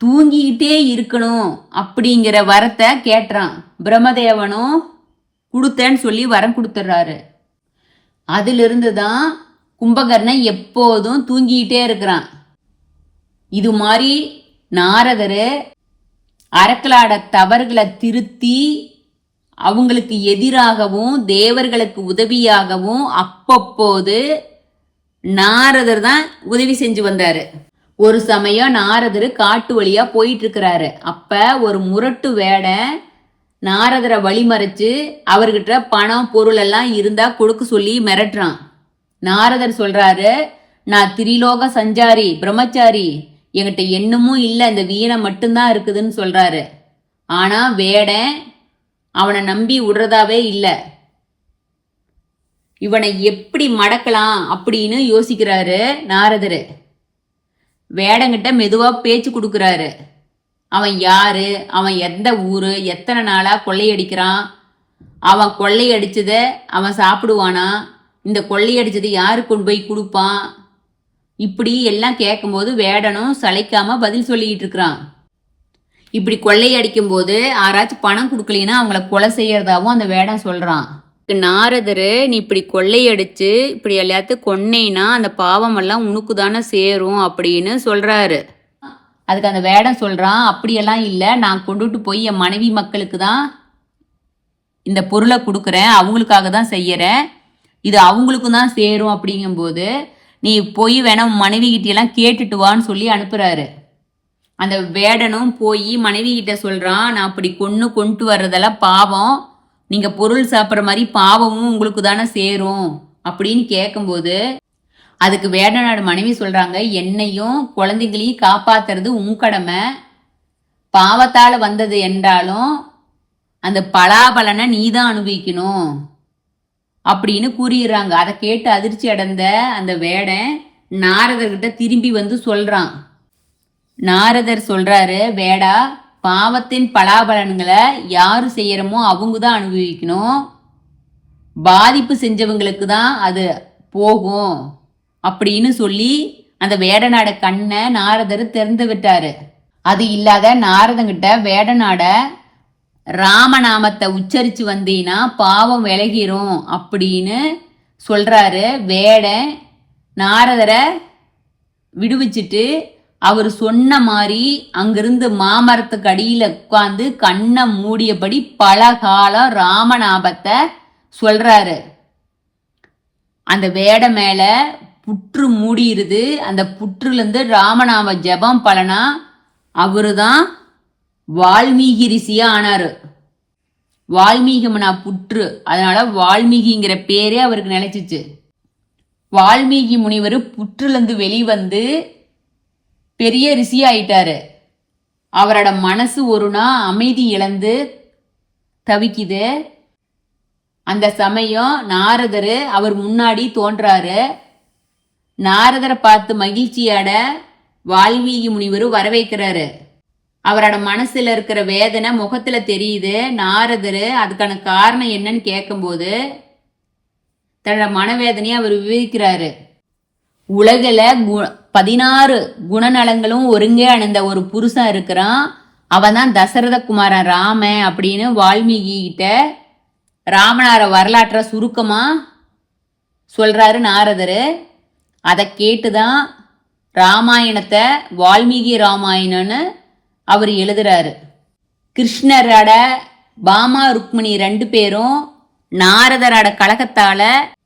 தூங்கிக்கிட்டே இருக்கணும் அப்படிங்கிற வரத்தை கேட்டான். பிரம்மதேவனும் கொடுத்தேன்னு சொல்லி வரம் கொடுத்துட்றாரு. அதிலிருந்து தான் கும்பகர்ணன் எப்போதும் தூங்கிக்கிட்டே இருக்கிறான். இது மாதிரி நாரதர் அரக்கலாட தவறுகளை திருத்தி அவங்களுக்கு எதிராகவும் தேவர்களுக்கு உதவியாகவும் அப்பப்போது நாரதர் தான் உதவி செஞ்சு வந்தாரு. ஒரு சமயம் நாரதர் காட்டு வழியா போயிட்டு இருக்கிறாரு. அப்ப ஒரு முரட்டு வேடை நாரதரை வழிமறைச்சு அவர்கிட்ட பணம் பொருள் எல்லாம் இருந்தா கொடுக்க சொல்லி மிரட்டுறான். நாரதர் சொல்றாரு, நான் திரிலோக சஞ்சாரி, பிரம்மச்சாரி, என்கிட்ட எண்ணமும் இல்லை, இந்த வீணை மட்டும்தான் இருக்குதுன்னு சொல்றாரு. ஆனா வேடன் அவனை நம்பி விடுறதாவே இல்லை. இவனை எப்படி மடக்கலாம் அப்படின்னு யோசிக்கிறாரு நாரதர். வேடங்கிட்ட மெதுவா பேச்சு கொடுக்குறாரு. அவன் யாரு, அவன் எந்த ஊரு, எத்தனை நாளா கொள்ளையடிக்கிறான், அவன் கொள்ளையடிச்சத அவன் சாப்பிடுவானா, இந்த கொள்ளையடிச்சது யாரு கொண்டு போய் கொடுப்பான், இப்படி எல்லாம் கேட்கும்போது வேடனும் சளைக்காம பதில் சொல்லிக்கிட்டு இருக்கிறான். இப்படி கொள்ளையடிக்கும் போது யாராச்சும் பணம் கொடுக்கலன்னா அவங்கள கொலை செய்யறதாவும் அந்த வேடம் சொல்றான். நாரதர், நீ இப்படி கொள்ளையடிச்சு இப்படி எல்லாத்தையும் கொன்னேன்னா அந்த பாவம் எல்லாம் உனக்கு தானே சேரும் அப்படின்னு சொல்றாரு. அதுக்கு அந்த வேடம் சொல்றான், அப்படியெல்லாம் இல்லை, நான் கொண்டுட்டு போய் என் மனைவி மக்களுக்கு தான் இந்த பொருளை கொடுக்குறேன், அவங்களுக்காக தான் செய்யறேன், இது அவங்களுக்கும் தான் சேரும். அப்படிங்கும்போது நீ போய் வேணா மனைவி கிட்டெல்லாம் கேட்டுட்டு வான்னு சொல்லி அனுப்புறாரு. அந்த வேடனும் போய் மனைவி கிட்ட சொல்றான், நான் அப்படி கொண்டு வர்றதெல்லாம் பாவம், நீங்க பொருள் சாப்பிட்ற மாதிரி பாவமும் உங்களுக்கு தானே சேரும் அப்படின்னு கேட்கும்போது அதுக்கு வேடனோட மனைவி சொல்றாங்க, என்னையும் குழந்தைங்களையும் காப்பாத்துறது உன் கடமை, பாவத்தால வந்தது என்றாலும் அந்த பலாபலனை நீ தான் அனுபவிக்கணும் அப்படின்னு கூறிடுறாங்க. அதை கேட்டு அதிர்ச்சி அடைந்த அந்த வேடன் நாரதர்கிட்ட திரும்பி வந்து சொல்றான். நாரதர் சொல்றாரு, வேடா, பாவத்தின் பலாபலன்களை யாரு செய்யறமோ அவங்க தான் அனுபவிக்கணும், பாதிப்பு செஞ்சவங்களுக்கு தான் அது போகும் அப்படின்னு சொல்லி அந்த வேடனாட கண்ணை நாரதர் திறந்து விட்டாரு. அது இல்லாத நாரதங்கிட்ட வேடனாட ராமநாமத்தை உச்சரிச்சு வந்தீங்கன்னா பாவம் விலகிரும் அப்படின்னு சொல்றாரு. வேடன் நாரதரை விடுவிச்சுட்டு அவர் சொன்ன மாதிரி அங்கிருந்து மாமரத்துக்கு அடியில உட்கார்ந்து கண்ணை மூடியபடி பல காலம் ராமநாமத்தை சொல்றாரு. அந்த வேட மேல புற்று மூடிடுது. அந்த புற்றுலேருந்து ராமநாம ஜபம் பலனா அவரு தான் வால்மீகி ரிஷியா ஆனாரு. வால்மீகிமனா புற்று, அதனால வால்மீகிங்கிற பேரே அவருக்கு நிலைச்சிச்சு. வால்மீகி முனிவர் புற்றுலேருந்து வெளிவந்து பெரிய ரிஷி ஆயிட்டாரு. அவரோட மனசு ஒரு நாள் அமைதி இழந்து தவிக்குது. அந்த சமயம் நாரதர் அவர் முன்னாடி தோன்றாரு. நாரதரை பார்த்து மகிழ்ச்சியாட வால்மீகி முனிவர் வரவேற்கிறாரு. அவரோட மனசுல இருக்கிற வேதனை முகத்துல தெரியுது. நாரதர் அதுக்கான காரணம் என்னன்னு கேட்கும்போது தன்னோட மனவேதனையை அவர் விவரிக்கிறாரு. உலகில 16 குணநலங்களும் ஒருங்கே அணிந்த ஒரு புருஷன் இருக்கிறான். அவன் தான் தசரத குமாரன் ராமன் அப்படின்னு வால்மீகி கிட்ட ராமனார வரலாற்றை சுருக்கமா சொல்றாரு நாரதர். அதை கேட்டுதான் ராமாயணத்தை வால்மீகி ராமாயணம்னு அவர் எழுதுறாரு. கிருஷ்ணரோட பாமா ருக்மிணி 2 பேரும் நாரதரோட கழகத்தால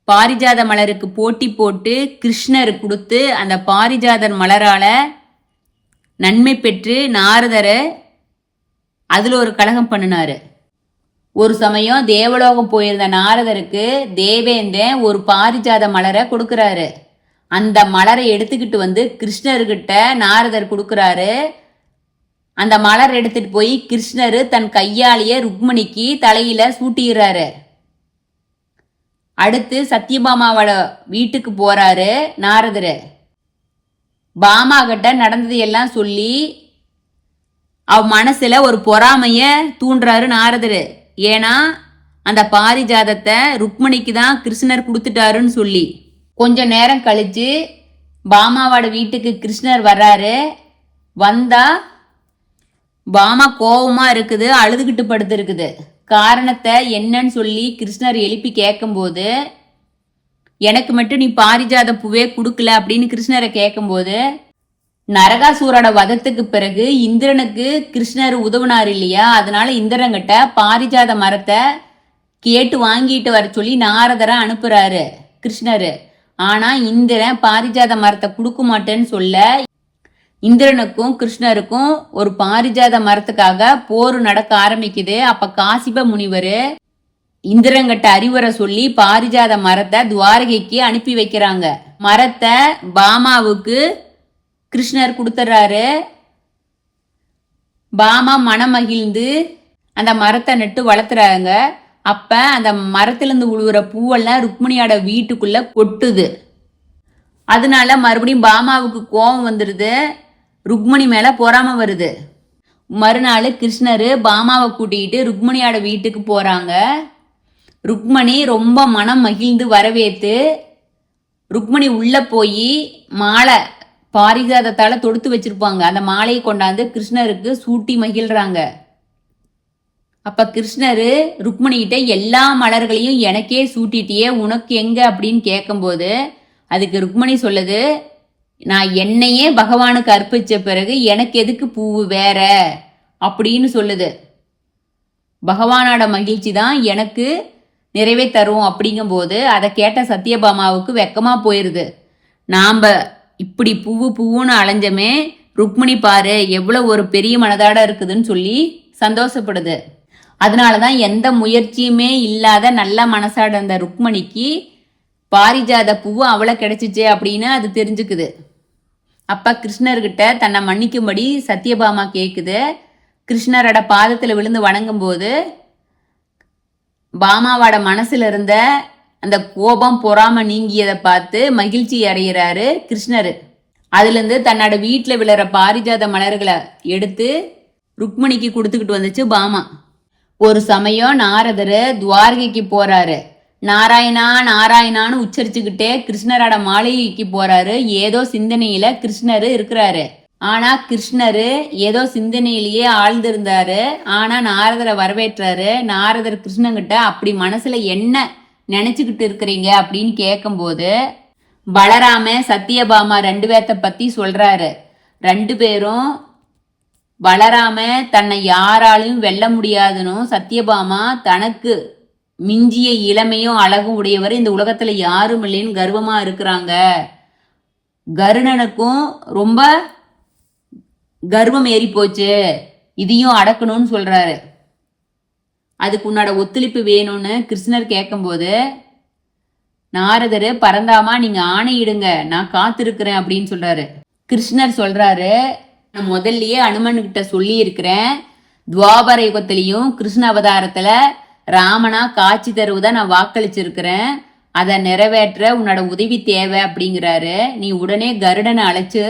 பாரிஜாத மலருக்கு போட்டி போட்டு கிருஷ்ணர் கொடுத்து அந்த பாரிஜாத மலரால நன்மை பெற்று நாரதர் அதுல ஒரு கழகம் பண்ணினாரு. ஒரு சமயம் தேவலோகம் போயிருந்த நாரதருக்கு தேவேந்திரன் ஒரு பாரிஜாத மலரை கொடுக்கறாரு. அந்த மலரை எடுத்துக்கிட்டு வந்து கிருஷ்ணர்கிட்ட நாரதர் கொடுக்கறாரு. அந்த மலர் எடுத்துட்டு போய் கிருஷ்ணர் தன் கையாலேயே ருக்மணிக்கு தலையில சூட்டிடுறாரு. அடுத்து சத்யபாமாவோட வீட்டுக்கு போறாரு நாரதர். பாமா கிட்ட நடந்தது எல்லாம் சொல்லி அவ மனசுல ஒரு பொறாமைய தூண்டுறாரு நாரதர். ஏன்னா அந்த பாரிஜாதத்தை ருக்மணிக்கு தான் கிருஷ்ணர் கொடுத்துட்டாருன்னு சொல்லி. கொஞ்ச நேரம் கழிச்சு பாமாவோட வீட்டுக்கு கிருஷ்ணர் வர்றாரு. வந்தா பாமா கோபமா இருக்குது, அழுதுகிட்டு படுத்து இருக்குது. காரணத்தை என்னன்னு சொல்லி கிருஷ்ணர் எழுப்பி கேட்கும்போது எனக்கு மட்டும் நீ பாரிஜாத பூவே கொடுக்கல அப்படின்னு கிருஷ்ணரை கேட்கும்போது நரகாசூரோட வதத்துக்கு பிறகு இந்திரனுக்கு கிருஷ்ணர் உதவுனார் இல்லையா, அதனால இந்திரன்கிட்ட பாரிஜாத மரத்தை கேட்டு வாங்கிட்டு வர சொல்லி நாரதரை அனுப்புறாரு கிருஷ்ணர். ஆனா இந்திரன் பாரிஜாத மரத்தை கொடுக்க மாட்டேன்னு சொல்ல இந்திரனுக்கும் கிருஷ்ணருக்கும் ஒரு பாரிஜாத மரத்துக்காக போர் நடக்க ஆரம்பிக்குது. அப்ப காசிப முனிவர் இந்திரங்கிட்ட அறிவுரை சொல்லி பாரிஜாத மரத்தை துவாரகைக்கு அனுப்பி வைக்கிறாங்க. மரத்தை பாமாவுக்கு கிருஷ்ணர் கொடுத்துறாரு. பாமா மனமகிழ்ந்து அந்த மரத்தை நட்டு வளர்த்துறாங்க. அப்ப அந்த மரத்திலிருந்து உழுவுற பூவெல்லாம் ருக்மிணியோட வீட்டுக்குள்ள கொட்டுது. அதனால மறுபடியும் பாமாவுக்கு கோபம் வந்துடுது. ருக்மணி மேல பொறாம வருது. மறுநாள் கிருஷ்ணர் பாமாவை கூட்டிகிட்டு ருக்மணியோட வீட்டுக்கு போறாங்க. ருக்மணி ரொம்ப மனம் மகிழ்ந்து வரவேற்று ருக்மணி உள்ள போய் மாலை பாரிஜாதத்தால தொடுத்து வச்சிருப்பாங்க. அந்த மாலையை கொண்டாந்து கிருஷ்ணருக்கு சூட்டி மகிழ்றாங்க. அப்ப கிருஷ்ணர் ருக்மணி கிட்ட எல்லா மலர்களையும் எனக்கே சூட்டிட்டியே, உனக்கு எங்க அப்படின்னு கேட்கும்போது அதுக்கு ருக்மணி சொல்லுது, நான் என்னையே பகவானுக்கு அர்ப்பிச்ச பிறகு எனக்கு எதுக்கு பூவு வேற அப்படின்னு சொல்லுது. பகவானோட மகிழ்ச்சி தான் எனக்கு நிறைவே தரும் அப்படிங்கும்போது அதை கேட்ட சத்யபாமாவுக்கு வெக்கமா போயிருது. நாம இப்படி பூவுன்னு அலைஞ்சமே, ருக்மணி பாரு எவ்வளவு ஒரு பெரிய மனதாட இருக்குதுன்னு சொல்லி சந்தோஷப்படுது. அதனாலதான் எந்த முயற்சியுமே இல்லாத நல்ல மனசாட இருந்த ருக்மணிக்கு பாரிஜாத பூவு அவளை கிடைச்சிச்சு அப்படின்னு அது தெரிஞ்சுக்குது. அப்ப கிருஷ்ணர்கிட்ட தன்னை மன்னிக்கும்படி சத்யபாமா கேக்குது. கிருஷ்ணரோட பாதத்துல விழுந்து வணங்கும் போது பாமாவோட மனசுல இருந்த அந்த கோபம் பொறாம நீங்கியதை பார்த்து மகிழ்ச்சி அடைகிறாரு கிருஷ்ணர். அதுல இருந்து தன்னோட வீட்டுல விழுற பாரிஜாத மலர்களை எடுத்து ருக்மணிக்கு கொடுத்துக்கிட்டு வந்துச்சு பாமா. ஒரு சமயம் நாரதர் துவாரகைக்கு போறாரு. நாராயணா நாராயணான்னு உச்சரிச்சுக்கிட்டே கிருஷ்ணரோட மாளிகைக்கு போறாரு. ஏதோ சிந்தனையில கிருஷ்ணர் இருக்கிறாரு. ஆனா கிருஷ்ணர் ஏதோ சிந்தனையிலேயே ஆழ்ந்திருந்தாரு. ஆனா நாரதரை வரவேற்றாரு. நாரதர் கிருஷ்ணங்கிட்ட அப்படி மனசுல என்ன நினைச்சுக்கிட்டு இருக்கிறீங்க அப்படின்னு கேட்கும்போது பலராம சத்யபாமா 2 பேர்த்த பத்தி சொல்றாரு. 2 பேரும் பலராம தன்னை யாராலையும் வெல்ல முடியாதுன்னு, சத்யபாமா தனக்கு மிஞ்சிய இளமையும் அழகும் உடையவர் இந்த உலகத்துல யாரும் இல்லைன்னு கர்வமா இருக்கிறாங்க. கருணனுக்கும் ரொம்ப கர்வம் ஏறி போச்சு, இதையும் அடக்கணும்னு சொல்றாரு. அதுக்கு உன்னோட ஒத்துழைப்பு வேணும்னு கிருஷ்ணர் கேட்கும்போது நாரதர், பரந்தாமா நீங்க ஆணையிடுங்க, நான் காத்திருக்கிறேன் அப்படின்னு சொல்றாரு. கிருஷ்ணர் சொல்றாரு, நான் முதல்லயே அனுமன்கிட்ட சொல்லி இருக்கிறேன், துவாபர யுகத்திலையும் கிருஷ்ண அவதாரத்துல ராமனா காட்சி தருவதா நான் வாக்களிச்சிருக்கிறேன், அதை நிறைவேற்ற உன்னோட உதவி தேவை அப்படிங்கிறாரு. நீ உடனே கருடனை அழைச்சு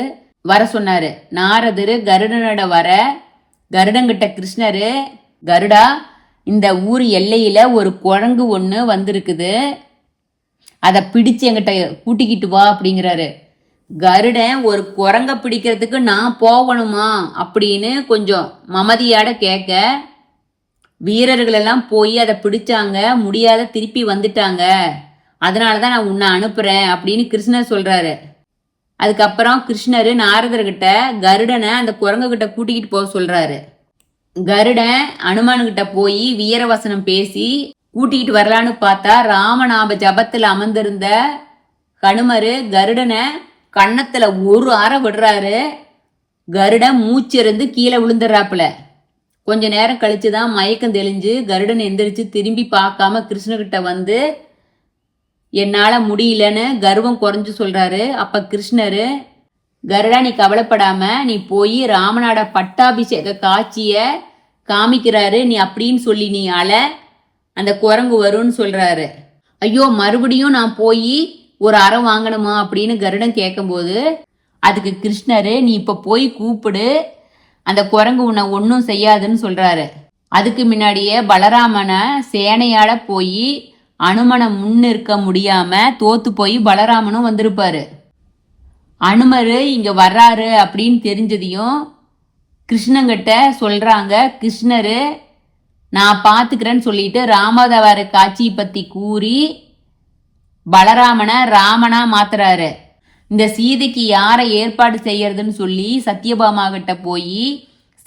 வர சொன்னாரு. நாரதர் கருடனோட வர கருடங்கிட்ட கிருஷ்ணரு, கருடா இந்த ஊர் எல்லையில ஒரு குரங்கு ஒன்று வந்திருக்குது, அதை பிடிச்சு என்கிட்ட கூட்டிக்கிட்டு வா அப்படிங்கிறாரு. கருடன் ஒரு குரங்க பிடிக்கிறதுக்கு நான் போகணுமா அப்படின்னு கொஞ்சம் மமதியாட கேட்க, வீரர்கள் எல்லாம் போய் அதை பிடிச்சாங்க, முடியாத திருப்பி வந்துட்டாங்க, அதனாலதான் நான் உன்னை அனுப்புறேன் அப்படின்னு கிருஷ்ணர் சொல்றாரு. அதுக்கப்புறம் கிருஷ்ணர் நாரதர்கிட்ட கருடனை அந்த குரங்கு கிட்ட கூட்டிக்கிட்டு போக சொல்றாரு. கருடன் அனுமான்கிட்ட போய் வீரவசனம் பேசி கூட்டிகிட்டு வரலான்னு பார்த்தா ராமநாப ஜபத்துல அமர்ந்திருந்த ஹனுமரு கருடனை கன்னத்துல ஒரு அறை விடுறாரு. கருடன் மூச்சிருந்து கீழே விழுந்துடுறாப்புல. கொஞ்ச நேரம் கழிச்சுதான் மயக்கம் தெளிஞ்சு கருடன் எந்திரிச்சு திரும்பி பார்க்காம கிருஷ்ணகிட்ட வந்து என்னால முடியலன்னு கர்வம் குறைஞ்சு சொல்றாரு. அப்ப கிருஷ்ணரு, கருடா நீ கவலைப்படாம நீ போய் ராமநாட பட்டாபிஷேக காட்சிய காமிக்கிறாரு, நீ அப்படின்னு சொல்லி நீ அந்த குரங்கு வரும்னு சொல்றாரு. ஐயோ மறுபடியும் நான் போய் ஒரு அறம் வாங்கணுமா அப்படின்னு கருடன் கேட்கும்போது அதுக்கு கிருஷ்ணரு, நீ இப்ப போய் கூப்பிடு, அந்த குரங்கு உன்னை ஒன்றும் செய்யாதுன்னு சொல்றாரு. அதுக்கு முன்னாடியே பலராமனை சேனையால போய் அனுமனை முன்னிற்க முடியாம தோத்து போய் பலராமனும் வந்திருப்பாரு. அனுமரு இங்க வர்றாரு அப்படின்னு தெரிஞ்சதையும் கிருஷ்ணங்கிட்ட சொல்றாங்க. கிருஷ்ணரு, நான் பார்த்துக்கிறேன்னு சொல்லிட்டு ராமதவர காட்சியை பத்தி கூறி பலராமனை ராமனா மாத்துறாரு. இந்த சீதைக்கு யாரை ஏற்பாடு செய்யறதுன்னு சொல்லி சத்யபாமா கிட்ட போய்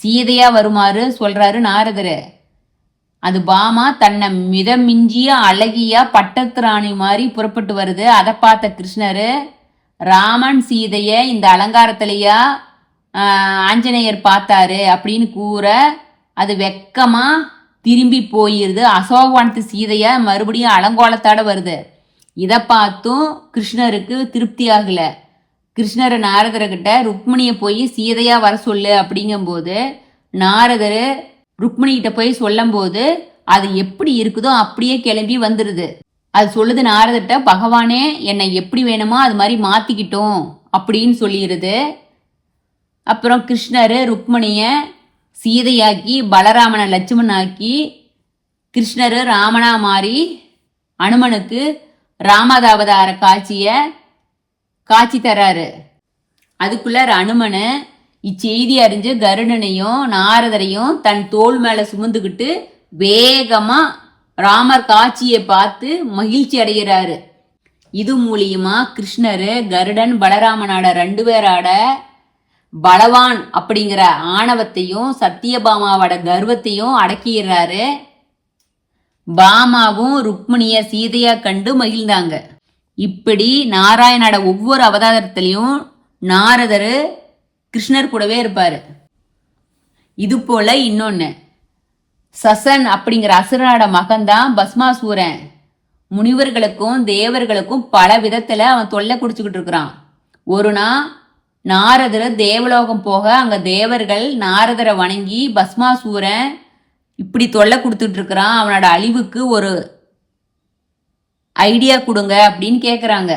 சீதையா வருமாறு சொல்றாரு நாரதரு. அது பாமா தன்னை மிதமிஞ்சிய அழகியா பட்டத்து ராணி மாதிரி புறப்பட்டு வருது. அதை பார்த்த கிருஷ்ணரு, ராமன் சீதைய இந்த அலங்காரத்திலையா ஆஞ்சநேயர் பார்த்தாரு அப்படின்னு கூற அது வெக்கமா திரும்பி போயிருது. அசோகவனத்து சீதைய மறுபடியும் அலங்கோலத்தோட வருது. இதை பார்த்தும் கிருஷ்ணருக்கு திருப்தி ஆகல. கிருஷ்ணர் நாரதர்கிட்ட ருக்மிணியை போய் சீதையா வர சொல்லு அப்படிங்கும்போது நாரதர் ருக்மிணிகிட்ட போய் சொல்லும் போது அது எப்படி இருக்குதோ அப்படியே கிளம்பி வந்துடுது. அது சொல்லுது நாரதர்கிட்ட, பகவானே என்னை எப்படி வேணுமோ அது மாதிரி மாத்திக்கிட்டோம் அப்படின்னு சொல்லிடுது. அப்புறம் கிருஷ்ணர் ருக்மிணிய சீதையாக்கி பலராமனை லட்சுமணாக்கி கிருஷ்ணர் ராமனா மாறி அனுமனுக்கு ராமதாவதார காட்சி தராரு. அதுக்குள்ள அனுமனு இச்செய்தி அறிஞ்சு கருடனையும் நாரதரையும் தன் தோள் மேல சுமந்துக்கிட்டு வேகமா ராமர் காட்சியை பார்த்து மகிழ்ச்சி அடைகிறாரு. இது மூலியமா கிருஷ்ணரு கருடன் பலராமனோட 2 பேரோட பலவான் அப்படிங்கிற ஆணவத்தையும் சத்தியபாமாவோட கர்வத்தையும் அடக்கிடுறாரு. பாமாவும் ருக்மிணிய சீதையா கண்டு மகிழ்ந்தாங்க. இப்படி நாராயணோட ஒவ்வொரு அவதாரத்திலையும் நாரதர் கிருஷ்ணர் கூடவே இருப்பாரு. இது போல இன்னொன்னு, சசன் அப்படிங்கிற அசுரனோட மகன்தான் பஸ்மாசூரன். முனிவர்களுக்கும் தேவர்களுக்கும் பல விதத்துல அவன் தொல்லை குடிச்சுக்கிட்டு இருக்கிறான். ஒரு நாள் நாரதர் தேவலோகம் போக அங்க தேவர்கள் நாரதரை வணங்கி பஸ்மாசூரன் இப்படி தொல்லை கொடுத்துட்டு இருக்கிறான், அவனோட அழிவுக்கு ஒரு ஐடியா கொடுங்க அப்படின்னு கேட்குறாங்க.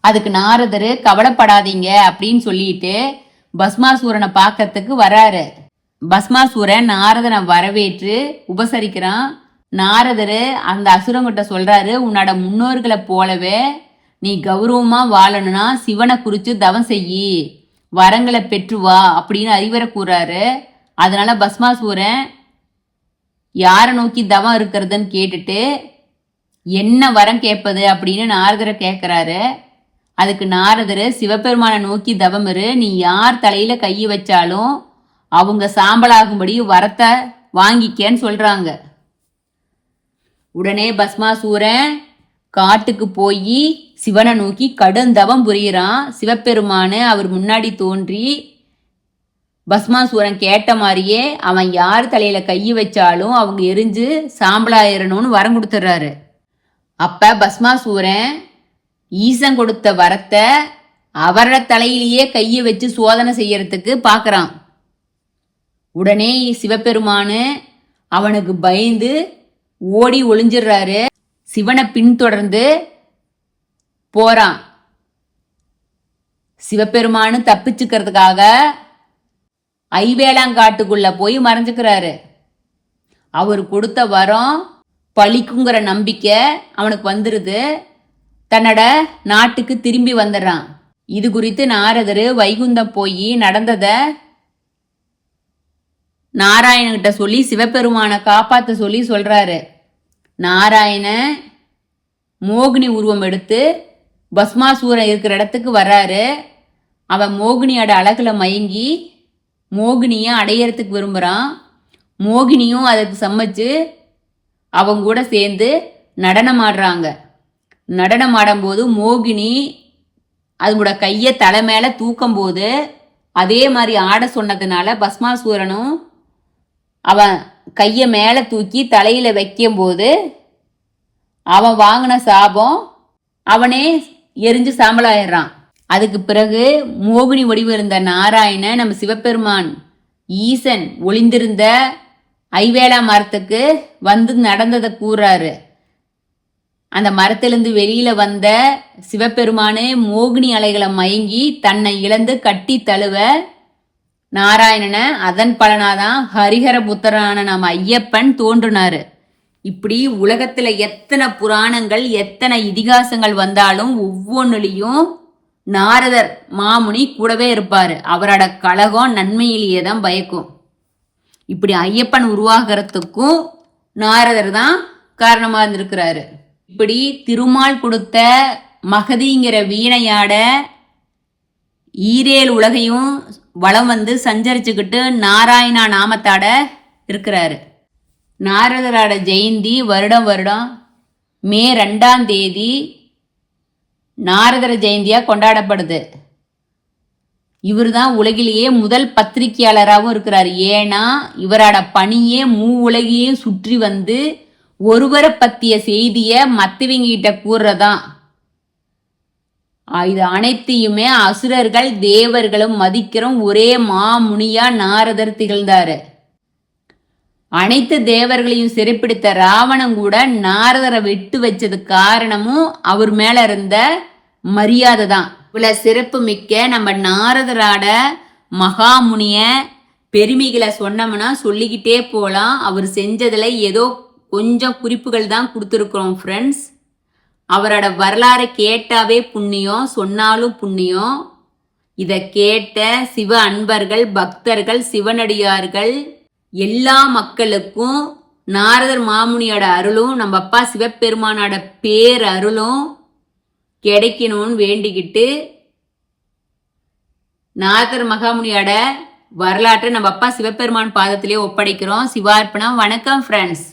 அதுக்கு நாரதர் கவலைப்படாதீங்க அப்படின்னு சொல்லிட்டு பஸ்மாசூரனை பார்க்கறதுக்கு வராரு. பஸ்மாசூரன் நாரதனை வரவேற்று உபசரிக்கிறான். நாரதர் அந்த அசுரங்கிட்ட சொல்றாரு, உன்னோட முன்னோர்களை போலவே நீ கௌரவமா வாழணும்னா சிவனை குறிச்சு தவம் செய்யி, வரங்களை பெற்று வா அப்படின்னு அறிவுரை கூறாரு. அதனால பஸ்மாசூரன் யாரை நோக்கி தவம் இருக்கிறதுன்னு கேட்டுட்டு என்ன வரம் கேட்பது அப்படின்னு நாரதரை கேட்கிறாரு. அதுக்கு நாரதர், சிவபெருமானை நோக்கி தவம் இரு, நீ யார் தலையில கையை வச்சாலும் அவங்க சாம்பலாகும்படி வரத்தை வாங்கிக்கன்னு சொல்றாங்க. உடனே பஸ்மாசூரன் காட்டுக்கு போய் சிவனை நோக்கி கடுந்தவம் புரியிறான். சிவபெருமானு அவர் முன்னாடி தோன்றி பஸ்மாசூரன் கேட்ட மாதிரியே அவன் யார் தலையில கையை வச்சாலும் அவங்க எரிஞ்சு சாம்பலாயிரணும்னு வரம் கொடுத்துட்றாரு. அப்ப பஸ்மாசூரன் ஈசன் கொடுத்த வரத்தை அவரோட தலையிலேயே கையை வச்சு சோதனை செய்யறதுக்கு பார்க்கறான். உடனே சிவபெருமானு அவனுக்கு பயந்து ஓடி ஒளிஞ்சிடுறாரு. சிவனை பின்தொடர்ந்து போறான். சிவபெருமானு தப்பிச்சுக்கிறதுக்காக ஐவேளாங்காட்டுக்குள்ள போய் மறைஞ்சுக்கிறாரு. அவர் கொடுத்த வரம் பழிக்குங்கிற நம்பிக்கை அவனுக்கு வந்துருது. தன்னோட நாட்டுக்கு திரும்பி வந்துடுறான். இது குறித்து நாரதர் வைகுந்தம் போய் நடந்ததை நாராயணகிட்ட சொல்லி சிவபெருமானை காப்பாற்ற சொல்லி சொல்றாரு. நாராயண மோகினி உருவம் எடுத்து பஸ்மாசூரன் இருக்கிற இடத்துக்கு வர்றாரு. அவன் மோகினியோட அழகுல மயங்கி மோகினியை அடையறதுக்கு விரும்புகிறான். மோகினியும் அதுக்கு சம்மச்சு அவங்க கூட சேர்ந்து நடனம் ஆடுறாங்க. நடனம் ஆடும்போது மோகினி அதோட கையை தலை மேலே தூக்கும் போது அதே மாதிரி ஆட சொன்னதுனால பஸ்மாசூரனும் அவன் கையை மேலே தூக்கி தலையில் வைக்கும்போது அவன் வாங்கின சாபம் அவனே எரிஞ்சு சாம்பலாயிடுறான். அதுக்கு பிறகு மோகினி வடிவு இருந்த நாராயணன் நம்ம சிவபெருமான் ஈசன் ஒளிந்திருந்த ஐவேளா மரத்துக்கு வந்து நடந்ததை கூறாரு. அந்த மரத்திலிருந்து வெளியில வந்த சிவபெருமானே மோகினி அலைகளை மயங்கி தன்னை இழந்து கட்டி தழுவ நாராயணனை அதன் பலனாதான் ஹரிஹர புத்தரான நம்ம ஐயப்பன் தோன்றினாரு. இப்படி உலகத்துல எத்தனை புராணங்கள் எத்தனை இதிகாசங்கள் வந்தாலும் ஒவ்வொன்றுலையும் நாரதர் மாமுனி கூடவே இருப்பாரு. அவரோட கழகம் நன்மையிலேயே தான் பயக்கும். இப்படி ஐயப்பன் உருவாகிறதுக்கும் நாரதர் தான் காரணமா இருந்திருக்கிறாரு. இப்படி திருமால் கொடுத்த மகதிங்கிற வீணையாட ஈரேல் உலகையும் வளம் வந்து சஞ்சரிச்சுக்கிட்டு நாராயணா நாமத்தாட இருக்கிறாரு. நாரதரோட ஜெயந்தி வருடம் மே 2ஆம் தேதி நாரதர ஜெயந்தியா கொண்டாடப்படுது. இவர் தான் உலகிலேயே முதல் பத்திரிகையாளராகவும் இருக்கிறார். ஏன்னா இவரோட பணியே உலகையும் சுற்றி வந்து ஒருவரை பற்றிய செய்தியை மற்றவங்க கிட்ட கூறுறதான். இது அனைத்தையுமே அசுரர்கள் தேவர்களும் மதிக்கிறோம் ஒரே மாமுனியா நாரதர் திகழ்ந்தாரு. அனைத்து தேவர்களையும் சிறைப்பிடித்த ராவணன் கூட நாரதரை விட்டு வச்சது காரணமும் அவர் மேல இருந்த மரியாதை தான். இவ்வளவு சிறப்பு மிக்க நம்ம நாரதரோட மகாமுனிய பெருமைகளை சொன்னோம்னா சொல்லிக்கிட்டே போலாம். அவர் செஞ்சதுல ஏதோ கொஞ்சம் குறிப்புகள் தான் கொடுத்துருக்குறோம் ஃப்ரெண்ட்ஸ். அவரோட வரலாறை கேட்டாவே புண்ணியம், சொன்னாலும் புண்ணியம். இதை கேட்ட சிவ அன்பர்கள், பக்தர்கள், சிவனடியார்கள் எல்லா மக்களுக்கும் நாரதர் மாமுனியோட அருளும் நம்ம அப்பா சிவபெருமானோட பேர் அருளும் கிடைக்கணும்னு வேண்டிக்கிட்டு நாரதர் மகாமுனியோட வரலாற்றை நம்ம அப்பா சிவபெருமான் பாதத்திலே ஒப்படைக்கிறோம். சிவார்ப்பணம். வணக்கம் ஃப்ரெண்ட்ஸ்.